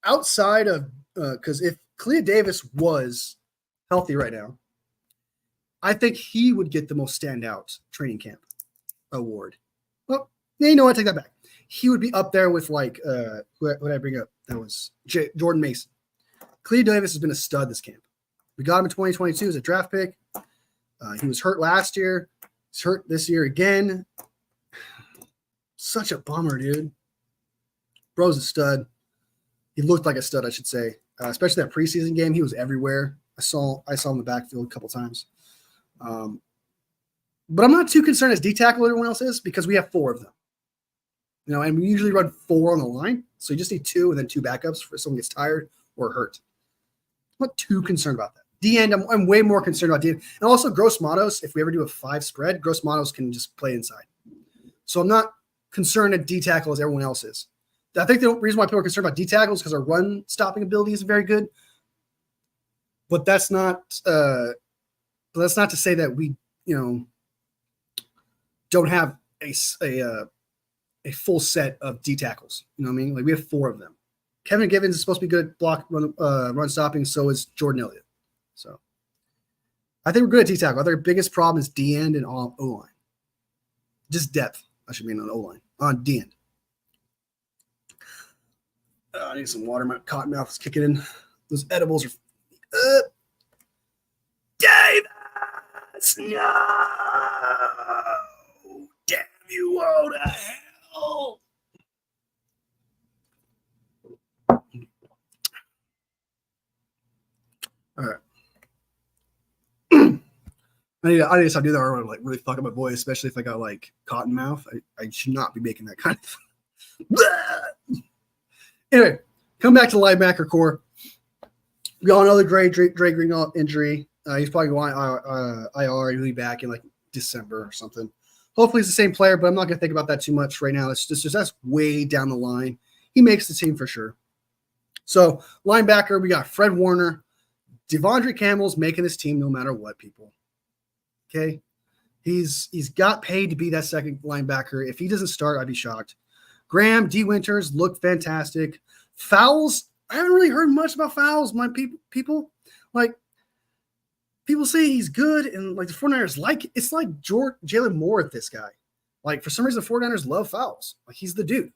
outside of because if Kalia Davis was healthy right now, I think he would get the most standout training camp award. Well, you know what? I take that back. He would be up there with like who did I bring up? That was Jordan Mason. Kalia Davis has been a stud this camp. We got him in 2022 as a draft pick. He was hurt last year. He's hurt this year again. Such a bummer, dude. Bro's a stud. He looked like a stud, I should say. Especially that preseason game. He was everywhere. I saw him in the backfield a couple times. But I'm not too concerned as D tackle everyone else is because we have 4 of them. And we usually run 4 on the line. So you just need 2 and then 2 backups for if someone gets tired or hurt. I'm not too concerned about that. D end, I'm way more concerned about D end. And also Gross Matos, if we ever do a 5 spread, Gross Matos can just play inside. So I'm not concerned at D tackle as everyone else is. I think the reason why people are concerned about D tackle is because our run stopping ability isn't very good. But that's not to say that we, don't have a full set of D tackles. You know what I mean? Like we have 4 of them. Kevin Givens is supposed to be good at block run stopping. So is Jordan Elliott. So I think we're good at D tackle. I think our biggest problem is D end and O line. Just depth. I should mean on O line. On D end. I need some water. My cotton mouth is kicking in. Those edibles are. Davis! No! Damn you all to hell! All right. I need to stop doing that or I'm like really fuck up my voice, especially if I got like cotton mouth. I should not be making that kind of. Anyway, come back to linebacker core. We all know the Dre Greenlaw injury. He's probably going IR. He'll be back in like December or something. Hopefully, he's the same player, but I'm not going to think about that too much right now. That's way down the line. He makes the team for sure. So, linebacker, we got Fred Warner. Devondre Campbell's making this team no matter what, people. Okay? He's got paid to be that second linebacker. If he doesn't start, I'd be shocked. Graham, D. Winters look fantastic. Fowles, I haven't really heard much about Fowles, my people. Like, people say he's good, and like the 49ers it's like Jalen Moore with this guy. Like, for some reason, the 49ers love Fowles. Like, he's the dude.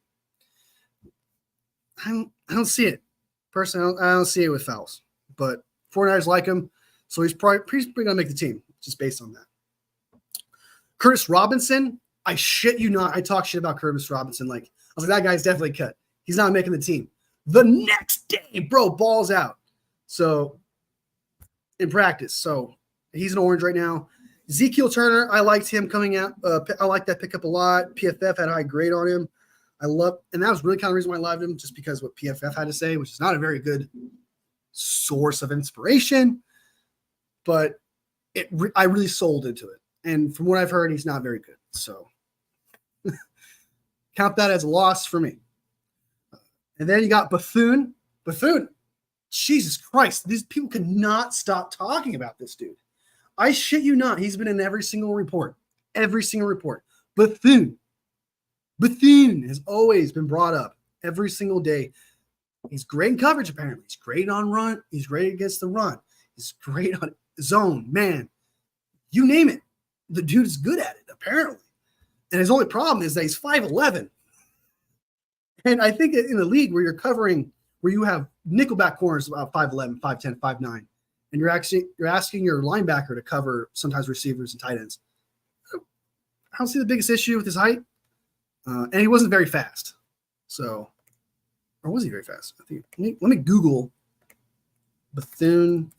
I don't see it. Personally, I don't see it with Fowles. But 49ers like him, so he's probably going to make the team, just based on that. Curtis Robinson, I shit you not. I talk shit about Curtis Robinson. Like, I was like, that guy's definitely cut. He's not making the team. The next day, bro, balls out. So, in practice. So, he's an orange right now. Ezekiel Turner, I liked him coming out. I like that pickup a lot. PFF had a high grade on him. And that was really kind of the reason why I loved him, just because what PFF had to say, which is not a very good source of inspiration, but I really sold into it. And from what I've heard, he's not very good. So count that as a loss for me. And then you got Bethune. Bethune, Jesus Christ, these people cannot stop talking about this dude. I shit you not. He's been in every single report. Every single report. Bethune has always been brought up every single day. He's great in coverage, apparently. He's great on run. He's great against the run. He's great on zone, man. You name it. The dude's good at it, apparently. And his only problem is that he's 5'11". And I think in the league where you're covering, where you have nickelback corners about 5'11", 5'10", 5'9", and you're asking your linebacker to cover sometimes receivers and tight ends. I don't see the biggest issue with his height. And he wasn't very fast. So, or was he very fast? I think. Let me Google Bethune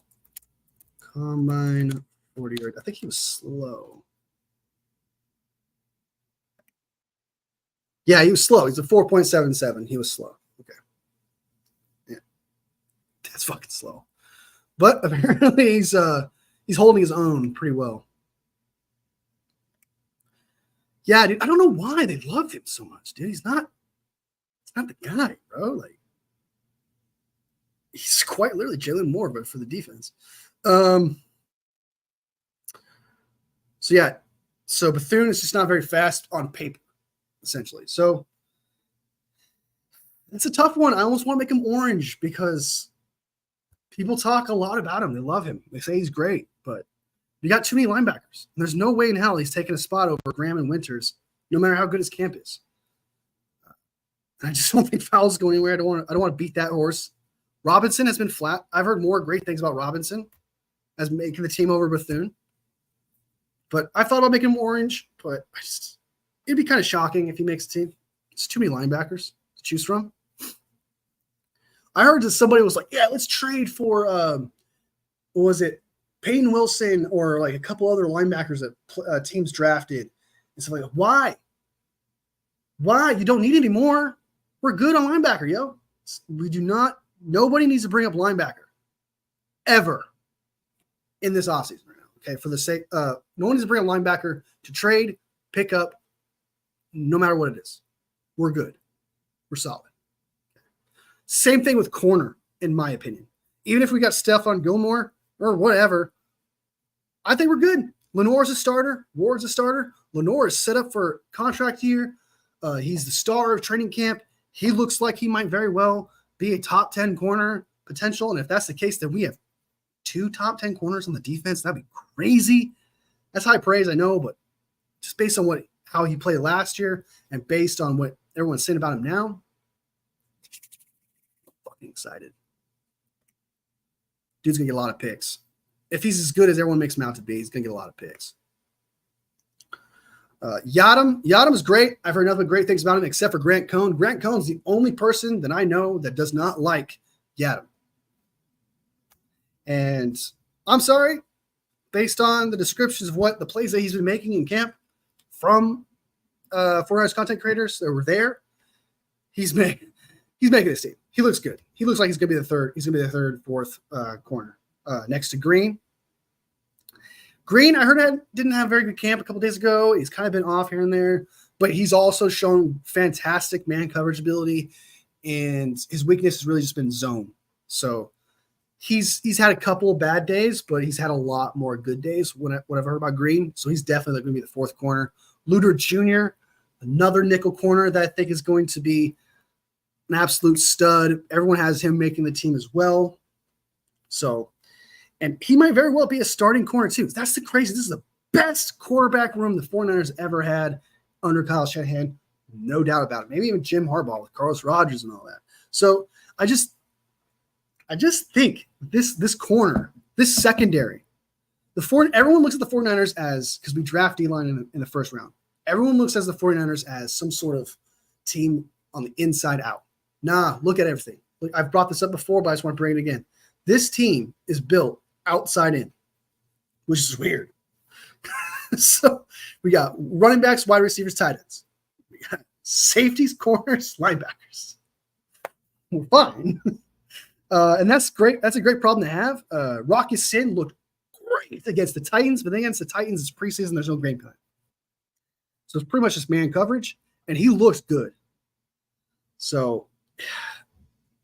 Combine 40 yard. I think he was slow. Yeah, he was slow. He's a 4.77. He was slow. Okay. Yeah. That's fucking slow. But apparently he's holding his own pretty well. Yeah, dude, I don't know why they loved him so much, dude. He's not the guy, bro. Like, he's quite literally Jalen Moore, but for the defense. So Bethune is just not very fast on paper, essentially. So it's a tough one. I almost want to make him orange because people talk a lot about him. They love him. They say he's great, but you got too many linebackers. And there's no way in hell he's taking a spot over Graham and Winters, no matter how good his camp is. And I just don't think Fowles going anywhere. I don't want to beat that horse. Robinson has been flat. I've heard more great things about Robinson as making the team over Bethune. But I thought about making him orange, but it'd be kind of shocking if he makes the team. It's too many linebackers to choose from. I heard that somebody was like, yeah, let's trade for, what was it? Peyton Wilson or like a couple other linebackers that teams drafted. And stuff like, why? Why? You don't need any more. We're good on linebacker, yo. We do not. Nobody needs to bring up linebacker ever in this offseason right now. Okay, for the sake, no one needs to bring up linebacker to trade, pick up, no matter what it is. We're good. We're solid. Same thing with corner, in my opinion. Even if we got Stephon Gilmore or whatever, I think we're good. Lenore's a starter. Ward's a starter. Lenore is set up for contract year. He's the star of training camp. He looks like he might very well be a top 10 corner potential. And if that's the case, then we have 2 top 10 corners on the defense. That'd be crazy. That's high praise, I know, but just based on how he played last year and based on what everyone's saying about him now, I'm fucking excited. Dude's going to get a lot of picks. If he's as good as everyone makes him out to be, he's going to get a lot of picks. Yadam is great. I've heard nothing but great things about him except for Grant Cohn. Grant Cohn's the only person that I know that does not like Yadam. And I'm sorry, based on the descriptions of what the plays that he's been making in camp from 400 content creators that were there, he's making this team. He looks good. He looks like he's going to be the third. He's going to be the third, fourth corner next to Green. Green, I heard didn't have a very good camp a couple days ago. He's kind of been off here and there, but he's also shown fantastic man coverage ability, and his weakness has really just been zone. So he's had a couple of bad days, but he's had a lot more good days what I've heard about Green. So he's definitely going to be the fourth corner. Luter Jr., another nickel corner that I think is going to be an absolute stud. Everyone has him making the team as well. So, and he might very well be a starting corner too. That's the crazy. This is the best quarterback room the 49ers ever had under Kyle Shanahan. No doubt about it. Maybe even Jim Harbaugh with Carlos Rogers and all that. So I just think this corner, this secondary, everyone looks at the 49ers as, because we draft D-line in the first round, everyone looks at the 49ers as some sort of team on the inside out. Nah, look at everything. Look, I've brought this up before, but I just want to bring it again. This team is built outside in, which is weird. So we got running backs, wide receivers, tight ends. We got safeties, corners, linebackers. We're fine. And that's great. That's a great problem to have. Rocky Sin looked great against the Titans, but then against the Titans, it's preseason. There's no game plan. So it's pretty much just man coverage, and he looks good. So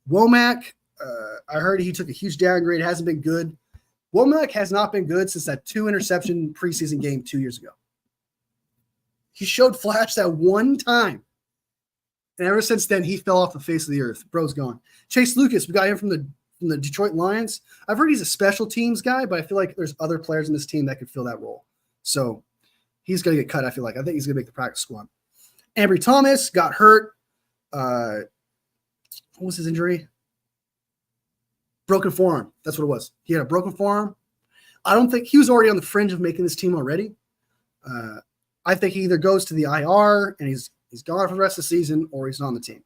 Womack, I heard he took a huge downgrade. Hasn't been good. Womack has not been good since that 2-interception preseason game 2 years ago. He showed flash that one time. And ever since then, he fell off the face of the earth. Bro's gone. Chase Lucas, we got him from the Detroit Lions. I've heard he's a special teams guy, but I feel like there's other players in this team that could fill that role. So he's going to get cut, I feel like. I think he's going to make the practice squad. Ambry Thomas got hurt. What was his injury? Broken forearm. That's what it was. He had a broken forearm. I don't think he was already on the fringe of making this team already. I think he either goes to the IR and he's gone for the rest of the season, or he's not on the team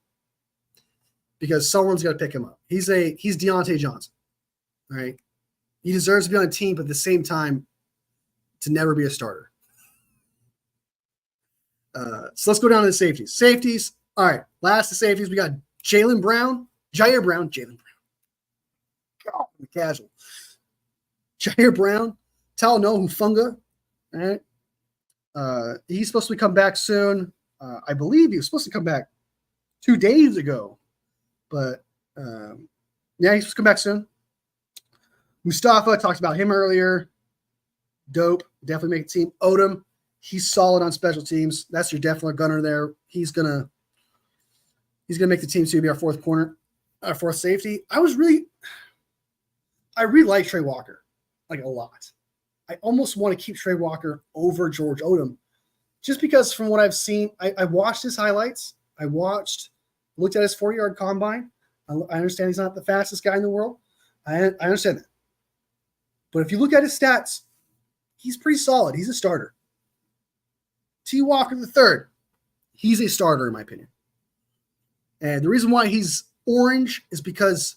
because someone's got to pick him up. He's Deontay Johnson, right? He deserves to be on a team, but at the same time, to never be a starter. So let's go down to the safeties. Safeties. All right. Last of safeties, we got Jair Brown. Oh, casual. Jair Brown. Talanoa Hufanga. All right. He's supposed to come back soon. I believe he was supposed to come back 2 days ago. But, yeah, he's supposed to come back soon. Mustafa, talked about him earlier. Dope. Definitely make the team. Odom, he's solid on special teams. That's your definite gunner there. He's gonna make the team, so he'll be our fourth corner, our fourth safety. I really like Trey Walker, like a lot. I almost want to keep Trey Walker over George Odom, just because from what I've seen, I watched his highlights. Looked at his 40-yard combine. I understand he's not the fastest guy in the world. I understand that. But if you look at his stats, he's pretty solid. He's a starter. T. Walker III, he's a starter in my opinion. And the reason why he's orange is because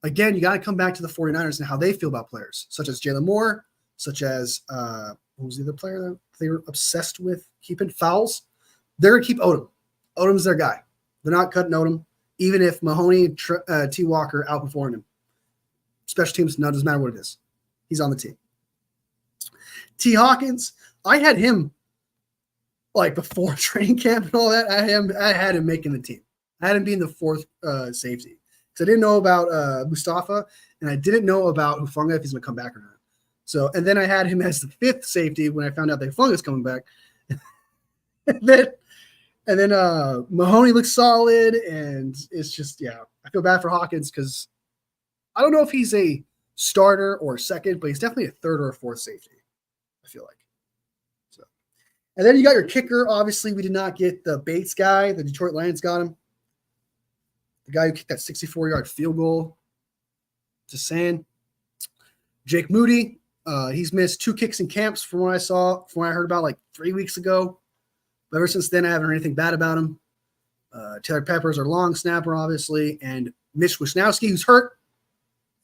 again, you got to come back to the 49ers and how they feel about players, such as Jalen Moore, such as what was the other player that they were obsessed with keeping? Fowles. They're going to keep Odom. Odom's their guy. They're not cutting Odom, even if Mahoney and T. Walker outperformed him. Special teams, no, doesn't matter what it is. He's on the team. T. Hawkins, I had him like before training camp and all that. I had him making the team. I had him being the fourth safety because I didn't know about Mustafa and I didn't know about Hufanga if he's going to come back or not. So, and then I had him as the fifth safety when I found out that Hufanga's coming back. and then Mahoney looks solid, and it's just, yeah, I feel bad for Hawkins because I don't know if he's a starter or a second, but he's definitely a third or a fourth safety, I feel like. So, and then you got your kicker. Obviously, we did not get the Bates guy. The Detroit Lions got him. The guy who kicked that 64-yard field goal. Just saying. Jake Moody, he's missed 2 kicks in camps from what I saw, from what I heard about like 3 weeks ago. But ever since then, I haven't heard anything bad about him. Taylor Peppers, our long snapper, obviously, and Mitch Wisnowski, who's hurt.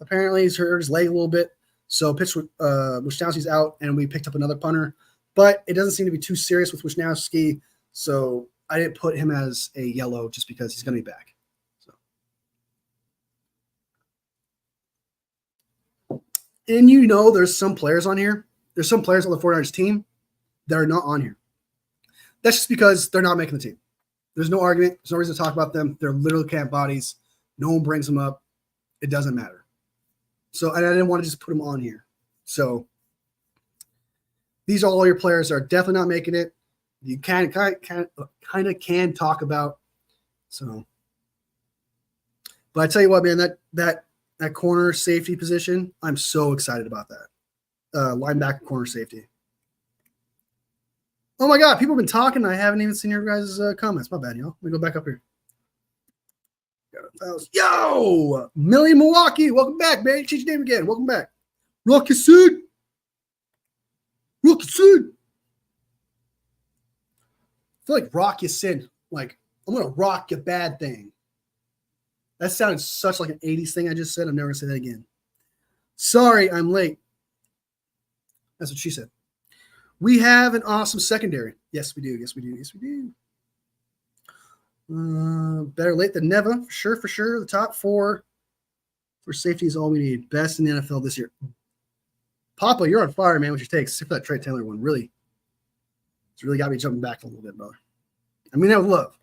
Apparently, he's hurt his leg a little bit. So Wisnowski's out, and we picked up another punter. But it doesn't seem to be too serious with Wisnowski, so I didn't put him as a yellow just because he's going to be back. So. And you know there's some players on here. There's some players on the 49ers team that are not on here. That's just because they're not making the team. There's no argument. There's no reason to talk about them. They're literally camp bodies. No one brings them up. It doesn't matter. So, and I didn't want to just put them on here. So, these are all your players that are definitely not making it. You kind of can talk about. So, but I tell you what, man, that corner safety position, I'm so excited about that. Linebacker corner safety. Oh my God, people have been talking. I haven't even seen your guys' comments. My bad, y'all. Let me go back up here. Yo, Millie Milwaukee, welcome back, man. Change your name again. Welcome back. Rocky Sud. Rocky Sud. I feel like rock your sin. Like, I'm going to rock your bad thing. That sounded such like an 80s thing I just said. I'm never going to say that again. Sorry, I'm late. That's what she said. We have an awesome secondary. Yes, we do. Yes, we do. Yes, we do. Better late than never, for sure. The top 4 for safety is all we need. Best in the NFL this year. Papa, you're on fire, man, with your takes. Except for that Trey Taylor one. Really, it's really got me jumping back a little bit, brother. I mean that with love.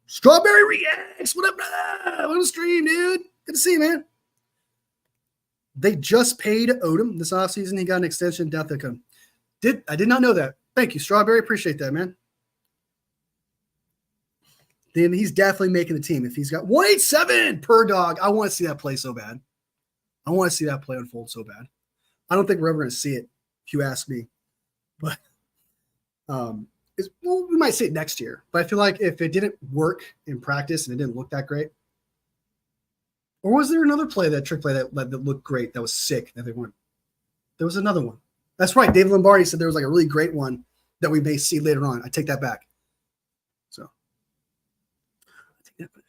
Strawberry Reacts. What up, brother? What on the stream, dude? Good to see you, man. They just paid Odom this offseason. He got an extension. Doubt that come. I did not know that. Thank you, Strawberry. Appreciate that, man. Then he's definitely making the team. If he's got 187 per dog, I want to see that play so bad. I want to see that play unfold so bad. I don't think we're ever going to see it, if you ask me. But we might see it next year. But I feel like if it didn't work in practice and it didn't look that great, or was there another play, that trick play that looked great, that was sick, that they won? There was another one. That's right. David Lombardi said there was like a really great one that we may see later on. I take that back. So, I take that back.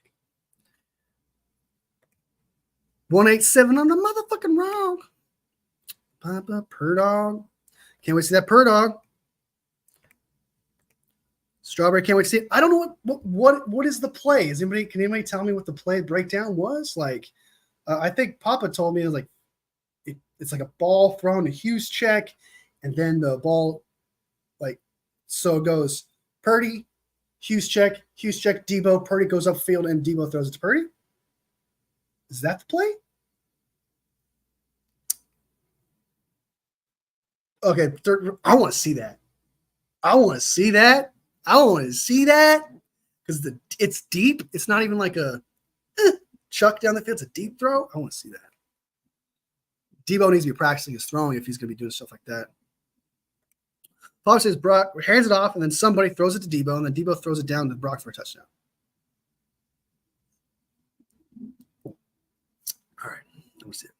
187 on the motherfucking round. Papa per dog. Can't wait to see that per dog. Strawberry, can't wait to see it. I don't know what is the play. Can anybody tell me what the play breakdown was? Like, I think Papa told me it was like it's like a ball thrown, a Hughes check, and then the ball, like, so it goes Purdy, Hughes check, Debo, Purdy goes upfield, and Debo throws it to Purdy. Is that the play? Okay, I want to see that. Because it's deep. It's not even like a chuck down the field. It's a deep throw. I want to see that. Debo needs to be practicing his throwing if he's going to be doing stuff like that. Pop says Brock hands it off, and then somebody throws it to Debo, and then Debo throws it down to Brock for a touchdown. All right, let me see it.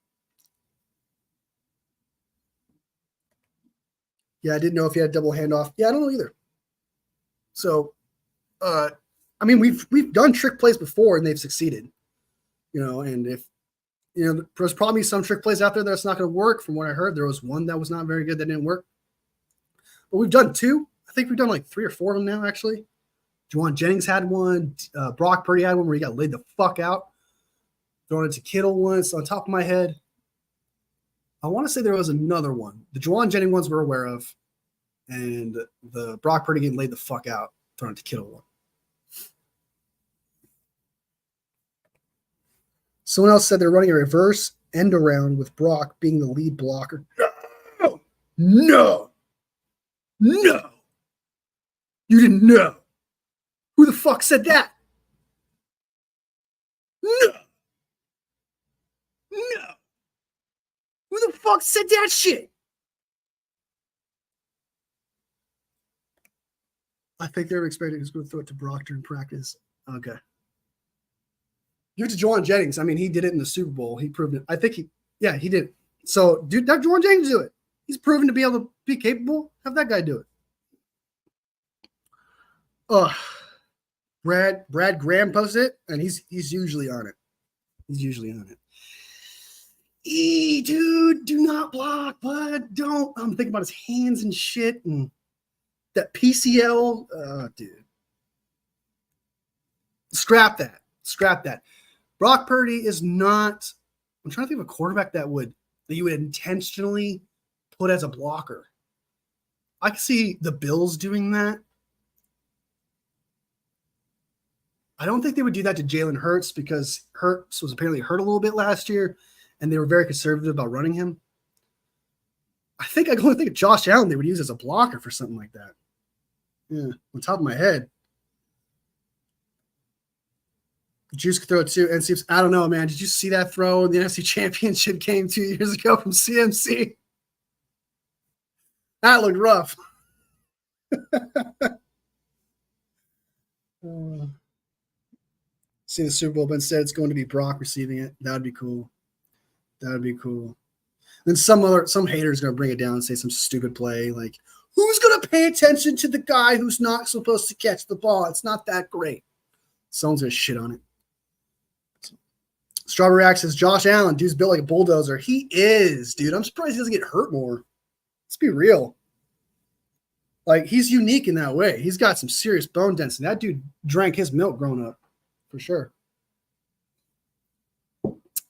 Yeah, I didn't know if he had a double handoff. Yeah, I don't know either. So, I mean, we've done trick plays before, and they've succeeded. And if there's probably some trick plays out there that's not going to work. From what I heard, there was one that was not very good that didn't work. But we've done 2. I think we've done like 3 or 4 of them now, actually. Juwan Jennings had one. Brock Purdy had one where he got laid the fuck out. Throwing it to Kittle once on top of my head. I want to say there was another one. The Juwan Jennings ones we're aware of. And the Brock Purdy getting laid the fuck out. Throwing it to Kittle one. Someone else said they're running a reverse end around with Brock being the lead blocker. No. You didn't know. Who the fuck said that? No. Who the fuck said that shit? I think they were expecting he was going to throw it to Brock during practice. Okay. Give it to Juwan Jennings. I mean, he did it in the Super Bowl. He proved it. I think he did. So, dude, let Juwan Jennings do it. He's proven to be able to be capable. Have that guy do it. Brad Graham posted it, and he's usually on it. Dude, do not block, bud. Don't. I'm thinking about his hands and shit, and that PCL. Dude. Scrap that. Brock Purdy is not. I'm trying to think of a quarterback that you would intentionally put as a blocker. I can see the Bills doing that. I don't think they would do that to Jalen Hurts because Hurts was apparently hurt a little bit last year, and they were very conservative about running him. I can only think of Josh Allen they would use as a blocker for something like that. Yeah, on top of my head. Juice could throw it too. And seems, I don't know, man. Did you see that throw in the NFC Championship game 2 years ago from CMC? That looked rough. See the Super Bowl, but instead it's going to be Brock receiving it. That would be cool. Then some hater's going to bring it down and say some stupid play like, who's going to pay attention to the guy who's not supposed to catch the ball? It's not that great. Someone's going to shit on it. Strawberry Axe says, Josh Allen, dude's built like a bulldozer. He is, dude. I'm surprised he doesn't get hurt more. Let's be real. Like, he's unique in that way. He's got some serious bone density. That dude drank his milk growing up, for sure.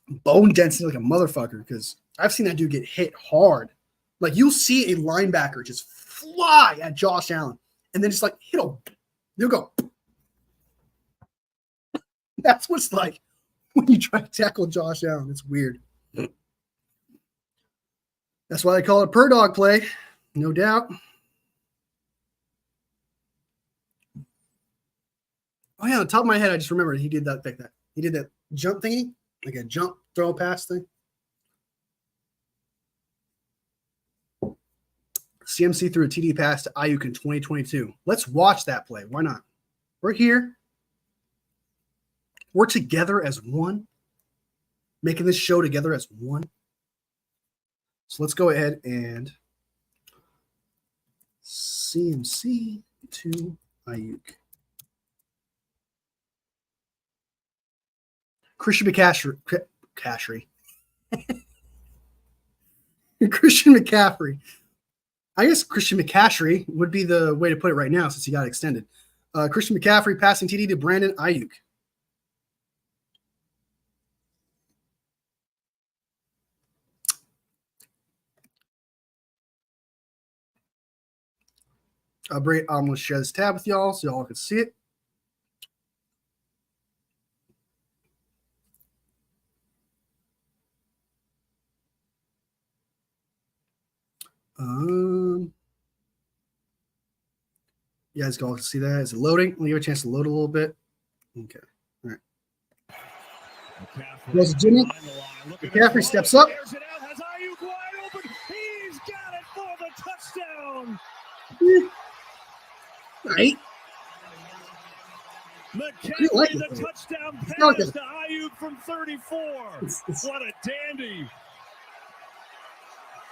Bone density like a motherfucker, because I've seen that dude get hit hard. Like, you'll see a linebacker just fly at Josh Allen and then just, like, hit him. You'll go. That's what it's like when you try to tackle Josh Allen. It's weird. That's why they call it per dog play, no doubt. Oh yeah, on the top of my head, I just remembered he did that like that. He did that jump thingy, like a jump throw pass thing. CMC threw a TD pass to Aiyuk in 2022. Let's watch that play. Why not? We're here. We're together as one, making this show together as one. So let's go ahead and CMC to Aiyuk. Christian McCaffrey. Christian McCaffrey. I guess Christian McCaffrey would be the way to put it right now since he got extended. Christian McCaffrey passing TD to Brandon Aiyuk. I'm going to share this tab with y'all so y'all can see it. You guys can see that. Is it loading? We'll give it a chance to load a little bit. Okay. All right. Goes to Jimmy. McCaffrey steps up.
He's got it for the touchdown.
Right.
McCaffrey,
like
the touchdown pass
like
to Aiyuk from 34. What a dandy.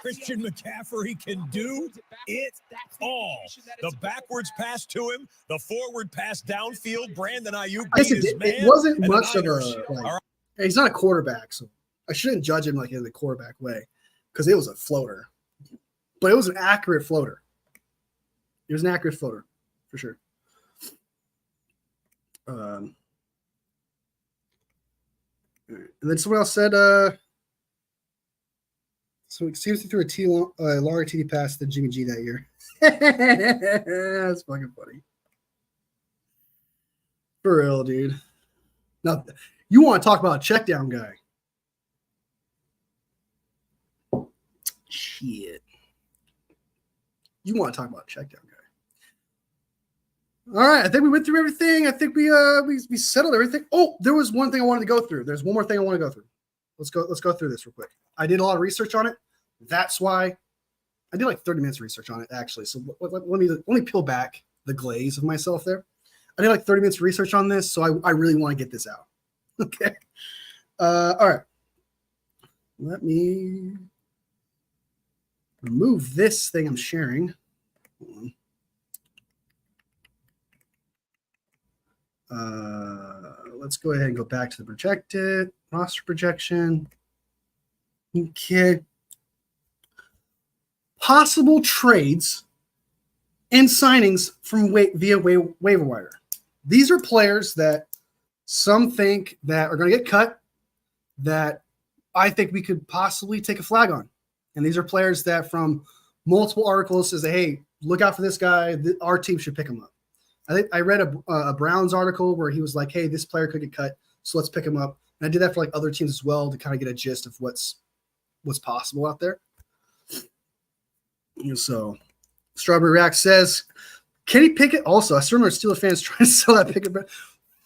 Christian McCaffrey can do it all. The backwards pass to him, the forward pass downfield. Brandon Aiyuk.
It wasn't much of a. He's not a quarterback, so I shouldn't judge him like in the quarterback way because it was a floater. But it was an accurate floater. It was an accurate floater, for sure. And then someone else said, so it seems he threw a longer TD pass than Jimmy G that year. That's fucking funny. For real, dude. Now, you want to talk about a check down guy. Shit. You want to talk about a check down guy. All right, I think we went through everything. I think we settled everything. Oh, there was one thing I wanted to go through. There's one more thing I want to go through. Let's go through this real quick. I did a lot of research on it. That's why I did like 30 minutes of research on it, actually. So let me peel back the glaze of myself there. I did like 30 minutes of research on this, so I really want to get this out. Okay. All right. Let me remove this thing I'm sharing. Hold on. Let's go ahead and go back to the projected roster projection. Okay. Possible trades and signings from via waiver wire. These are players that some think that are going to get cut that I think we could possibly take a flag on. And these are players that from multiple articles says, hey, look out for this guy. Our team should pick him up. I think I read a Browns article where he was like, hey, this player could get cut, so let's pick him up. And I did that for like other teams as well to kind of get a gist of what's possible out there. So Strawberry React says, Kenny Pickett also. I still remember Steelers fans trying to sell that Pickett. But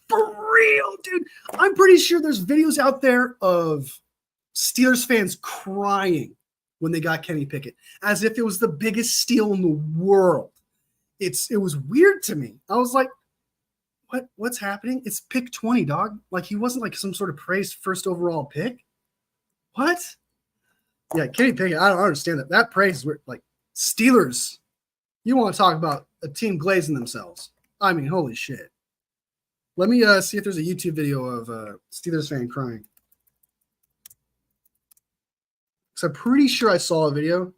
for real, dude. I'm pretty sure there's videos out there of Steelers fans crying when they got Kenny Pickett, as if it was the biggest steal in the world. It was weird to me. I was like, what's happening? It's pick 20, dog. Like he wasn't like some sort of praised first overall pick. What? Yeah, Kenny Pickett, I don't understand that. That praise is weird. Like Steelers, you want to talk about a team glazing themselves. I mean, holy shit. Let me see if there's a YouTube video of Steelers fan crying. Because I'm pretty sure I saw a video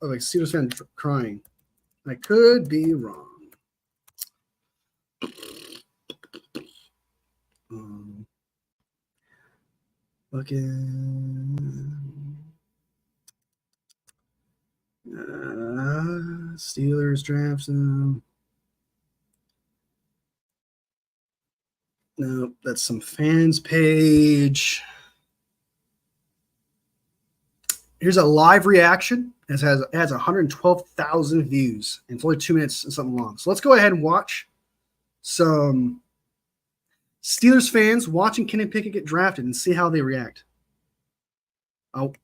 of like Steelers fan crying. I could be wrong. Steelers drafts them. No, that's some fans page. Here's a live reaction. It has 112,000 views, and it's only 2 minutes and something long. So let's go ahead and watch some Steelers fans watching Kenny Pickett get drafted and see how they react. Oh,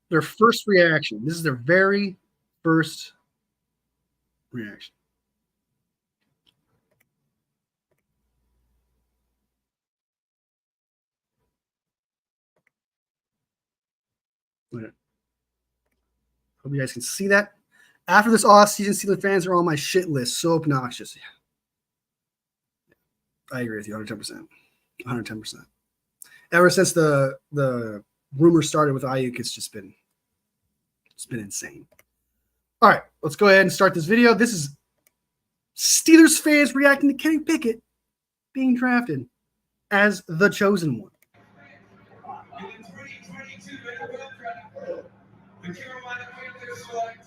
their first reaction. This is their very first reaction. Hope you guys can see that. After this offseason, Steelers fans are on my shit list. So obnoxious. Yeah. I agree with you 110%. 110%. Ever since the rumor started with Aiyuk, it's been insane. All right, let's go ahead and start this video. This is Steelers fans reacting to Kenny Pickett being drafted as the chosen one.
In the 2022 NFL Draft, the Carolina Panthers select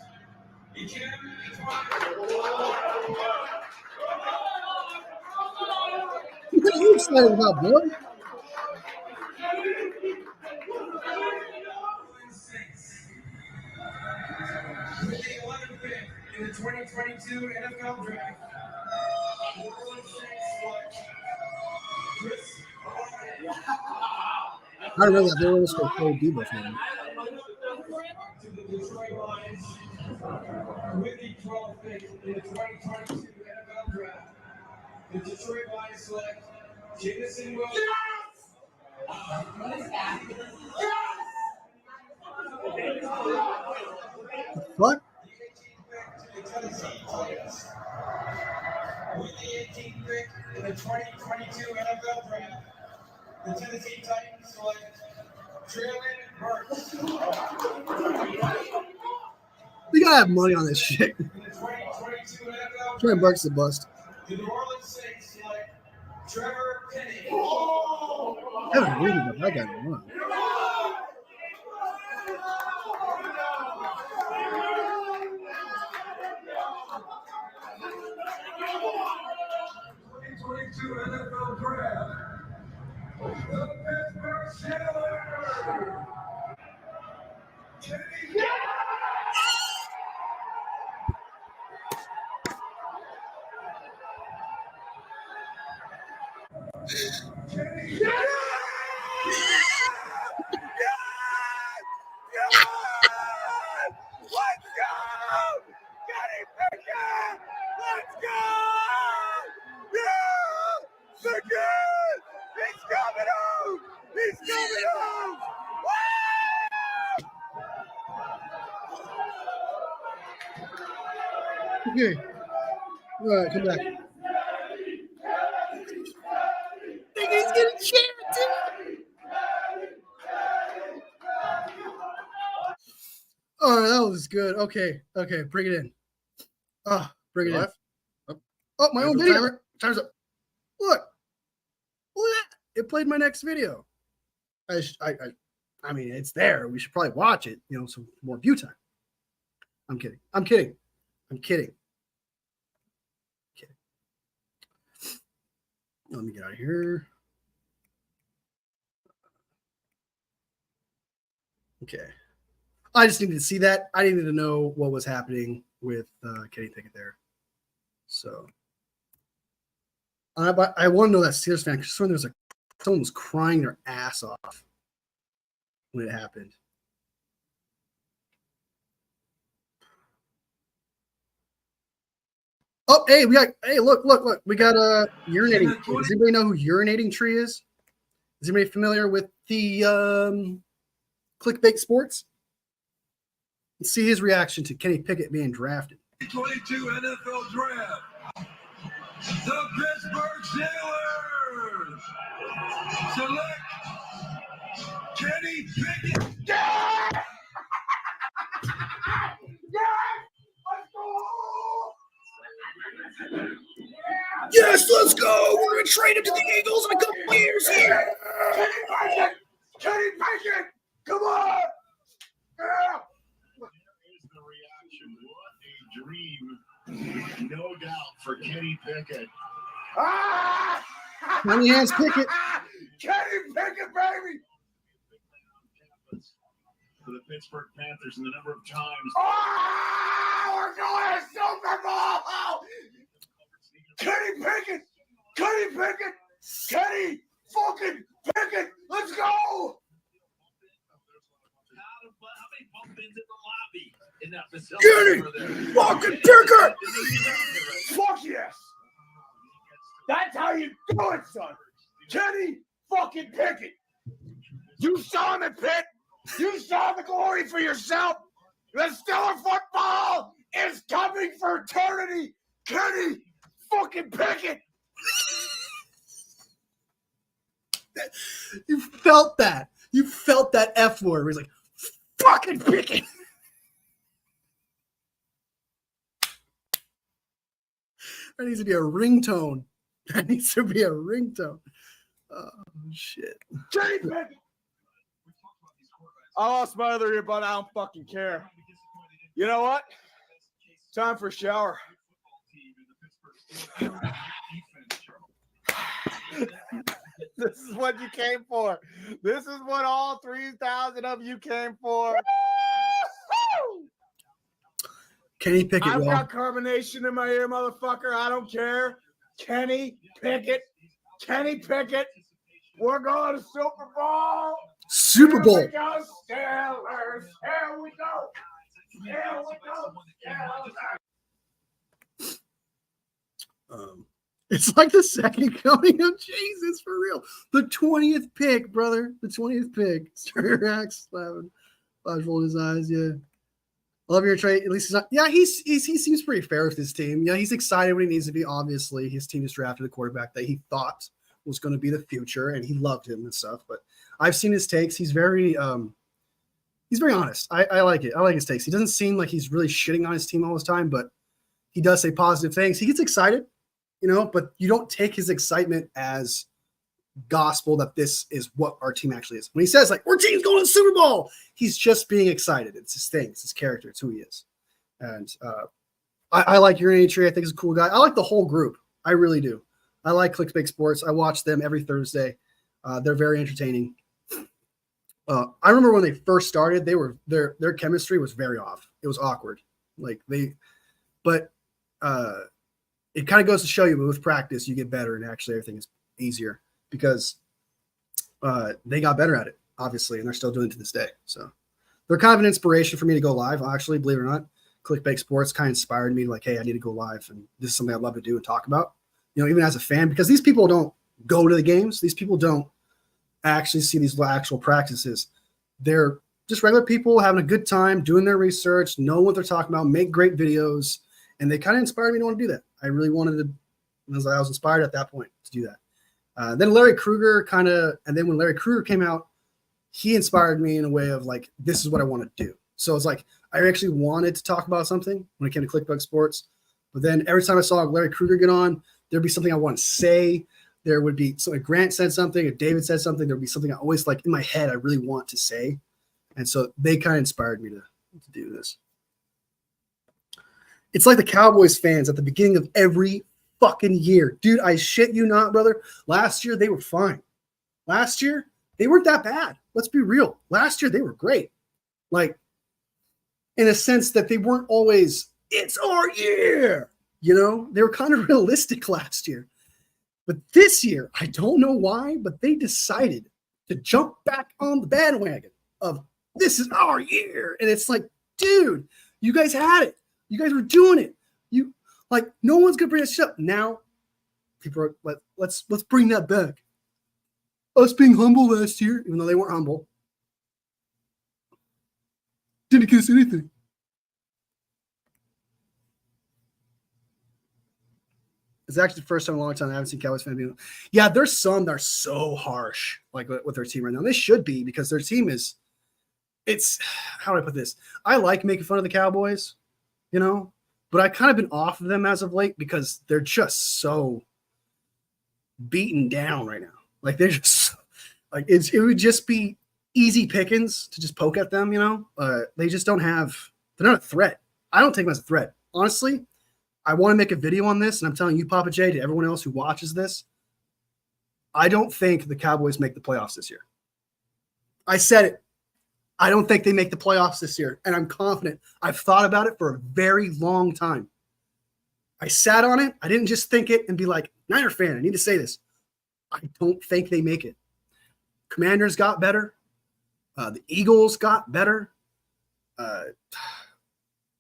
What are you excited about, boy?
With the 11th pick in the 2022 NFL Draft, the New Orleans Saints select Chris.
I don't know that they were supposed to play Debo for him.
To the Detroit Lions with the 12th pick in the 2022 NFL Draft. The Detroit Lions select Jamison Williams.
What?
With the 18th pick in the 2022 NFL Draft, The Tennessee Titans select Traylon Burks.
We gotta have money on this shit.
In the 2022 NFL
Traylon Burks is a bust.
The New Orleans Saints select Trevor Penny.
I haven't read about that guy in a while.
NFL Draft. The Pittsburgh Steelers.
Let's go! Kenny Pickett! Let's go! Yeah! The good! He's coming home! He's coming home!
Okay. All right, come back. Think he's gonna cheer too. All right, that was good. Okay, bring it in. Bring it in. Oh, my own video. Time's up. Look, it played my next video. I mean, it's there. We should probably watch it. You know, some more view time. I'm kidding. Let me get out of here. Okay. I just needed to see that. I needed to know what was happening with Kenny Pickett there. So I want to know that Steelers fan because someone was crying their ass off when it happened. Oh, hey, look. We got a urinating tree. Does anybody know who urinating tree is? Is anybody familiar with the clickbait sports? Let's see his reaction to Kenny Pickett being drafted.
2022 NFL Draft. The Pittsburgh Steelers select Kenny Pickett. Yeah!
Yes, let's go. We're going to trade him to the Eagles in a couple of years here.
Kenny Pickett! Come on! Yeah!
Here's the reaction. What a dream. No doubt for Kenny Pickett.
Ah!
Kenny has Pickett.
Kenny Pickett, baby!
For the Pittsburgh Panthers and the number of times.
Oh, we're going to Super Bowl! Kenny Pickett! Kenny Pickett! Kenny fucking Pickett! Let's go!
How many bump ins in the lobby in that facility?
Kenny fucking Pickett!
Fuck yes! That's how you do it, son! Kenny fucking Pickett! You saw him at Pitt! You saw the glory for yourself! The Steeler football is coming for eternity! Kenny fucking Pickett!
You felt that. You felt that F word. He's like, fucking Pickett. That needs to be a ringtone. That needs to be a ringtone. Oh, shit.
Kenny Pickett! I lost my other ear, but I don't fucking care. You know what? Time for a shower. This is what you came for. This is what all 3,000 of you came for.
Kenny Pickett.
I've got carbonation in my ear, motherfucker. I don't care. Kenny Pickett. Kenny Pickett. We're going to Super Bowl.
Super Bowl.
Here we go, Steelers. Here we go. Here we go,
Steelers. It's like the second coming of Jesus, for real. The 20th pick, brother. The 20th pick. Starter Rex, laughing. Flash rolling his eyes, yeah. I love your trade. At least he's not. Yeah, he seems pretty fair with his team. Yeah, he's excited when he needs to be. Obviously, his team has drafted a quarterback that he thought was going to be the future, and he loved him and stuff. But I've seen his takes. He's very honest. I like it. I like his takes. He doesn't seem like he's really shitting on his team all the time, but he does say positive things. He gets excited, but you don't take his excitement as gospel that this is what our team actually is. When he says like, our team's going to the Super Bowl, he's just being excited. It's his thing. It's his character. It's who he is. And I like Urinary Tree. I think he's a cool guy. I like the whole group. I really do. I like Clickbait Sports. I watch them every Thursday. They're very entertaining. I remember when they first started, their chemistry was very off. It was awkward. But it kind of goes to show you, but with practice, you get better, and actually everything is easier because they got better at it, obviously, and they're still doing it to this day. So they're kind of an inspiration for me to go live. Actually, believe it or not, Clickbait Sports kind of inspired me to like, hey, I need to go live, and this is something I'd love to do and talk about. Even as a fan, because these people don't go to the games. These people don't actually see these actual practices. They're just regular people having a good time, doing their research, know what they're talking about, make great videos, and they kind of inspired me to want to do that. I really wanted to, I was inspired at that point to do that. Then Larry Krueger and then when Larry Krueger came out, he inspired me in a way of like, this is what I want to do. So it's like, I actually wanted to talk about something when it came to Clickbait Sports, but then every time I saw Larry Krueger get on, there'd be something I want to say. There would be, so if Grant said something, if David said something, there'd be something I always like in my head I really want to say. And so they kind of inspired me to do this. It's like the Cowboys fans at the beginning of every fucking year. Dude, I shit you not, brother. Last year, they were fine. Last year, they weren't that bad. Let's be real. Last year, they were great. Like, in a sense that they weren't always, it's our year. They were kind of realistic last year. But this year, I don't know why, but they decided to jump back on the bandwagon of this is our year. And it's like, dude, you guys had it. You guys were doing it. No one's gonna bring this up. Now people are like, let's bring that back. Us being humble last year, even though they weren't humble, didn't get us anything. It's actually the first time in a long time I haven't seen Cowboys fans being. Yeah, there's some that are so harsh, like with their team right now. They should be, because their team is. It's, how do I put this? I like making fun of the Cowboys, but I kind of been off of them as of late because they're just so beaten down right now. Like they're just like it would just be easy pickings to just poke at them. They just don't have. They're not a threat. I don't take them as a threat, honestly. I want to make a video on this, and I'm telling you, Papa J, to everyone else who watches this, I don't think the Cowboys make the playoffs this year. I said it. I don't think they make the playoffs this year, and I'm confident. I've thought about it for a very long time. I sat on it. I didn't just think it and be like, Niner fan, I need to say this. I don't think they make it. Commanders got better. The Eagles got better. The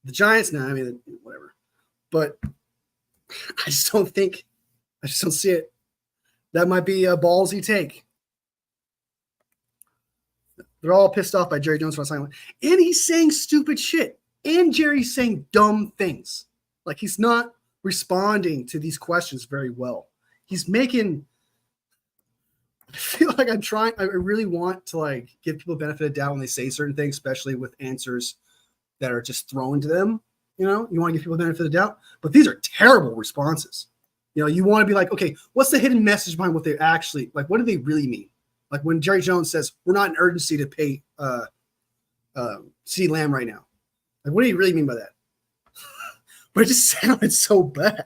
Giants, whatever. But I just don't see it. That might be a ballsy take. They're all pissed off by Jerry Jones for signing. And he's saying stupid shit. And Jerry's saying dumb things. Like he's not responding to these questions very well. He's making, I feel like I really want to like give people benefit of doubt when they say certain things, especially with answers that are just thrown to them. You want to give people benefit of doubt, but these are terrible responses. You want to be like, okay, what's the hidden message behind what they actually, like, what do they really mean? Like when Jerry Jones says, we're not in urgency to pay CeeDee Lamb right now. Like, what do you really mean by that? But it just sounded so bad.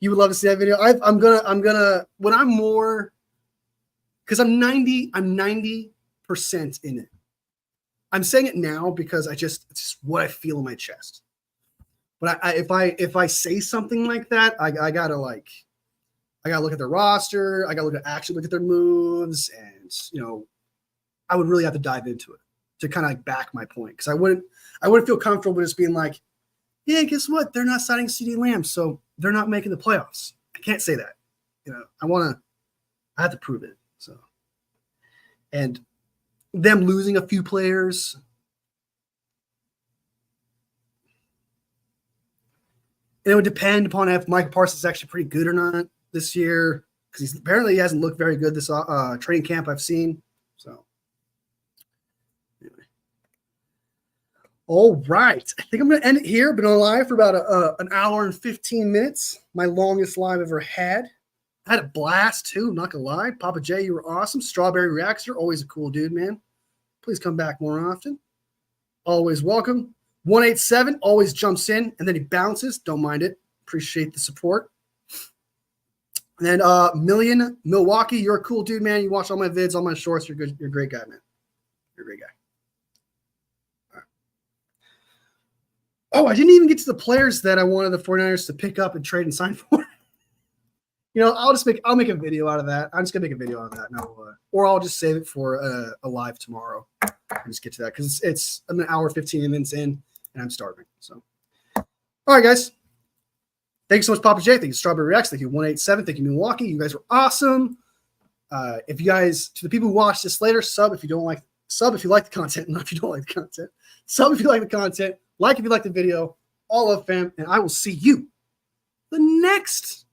You would love to see that video. I'm gonna, when I'm more, because I'm 90% in it. I'm saying it now because it's just what I feel in my chest. But if I say something like that, I gotta look at their roster. I gotta actually look at their moves, and I would really have to dive into it to kind of like back my point, because I wouldn't feel comfortable just being like, yeah, guess what? They're not signing CeeDee Lamb, so they're not making the playoffs. I can't say that. I have to prove it. So, and them losing a few players. And it would depend upon if Michael Parsons is actually pretty good or not this year. because apparently he hasn't looked very good this training camp I've seen. So, anyway. All right. I think I'm going to end it here. Been on live for about an hour and 15 minutes. My longest live ever had. I had a blast, too. I'm not going to lie. Papa J, you were awesome. Strawberry Reactor, always a cool dude, man. Please come back more often. Always welcome. 187 always jumps in, and then he bounces. Don't mind it. Appreciate the support. And then Million Milwaukee, you're a cool dude, man. You watch all my vids, all my shorts. You're good. You're a great guy, man. You're a great guy. All right. Oh, I didn't even get to the players that I wanted the 49ers to pick up and trade and sign for. I'll make a video out of that. I'm just gonna make a video out of that. No, or I'll just save it for a live tomorrow. And just get to that because I'm an hour 15 minutes in and I'm starving. So, all right, guys. Thanks so much, Papa J. Thank you, Strawberry Rex. Thank you, 187. Thank you, Milwaukee. You guys were awesome. If you guys, to the people who watch this later, sub if you like the content, not if you don't like the content. Sub if you like the content. Like if you like the video. All love, fam, and I will see you the next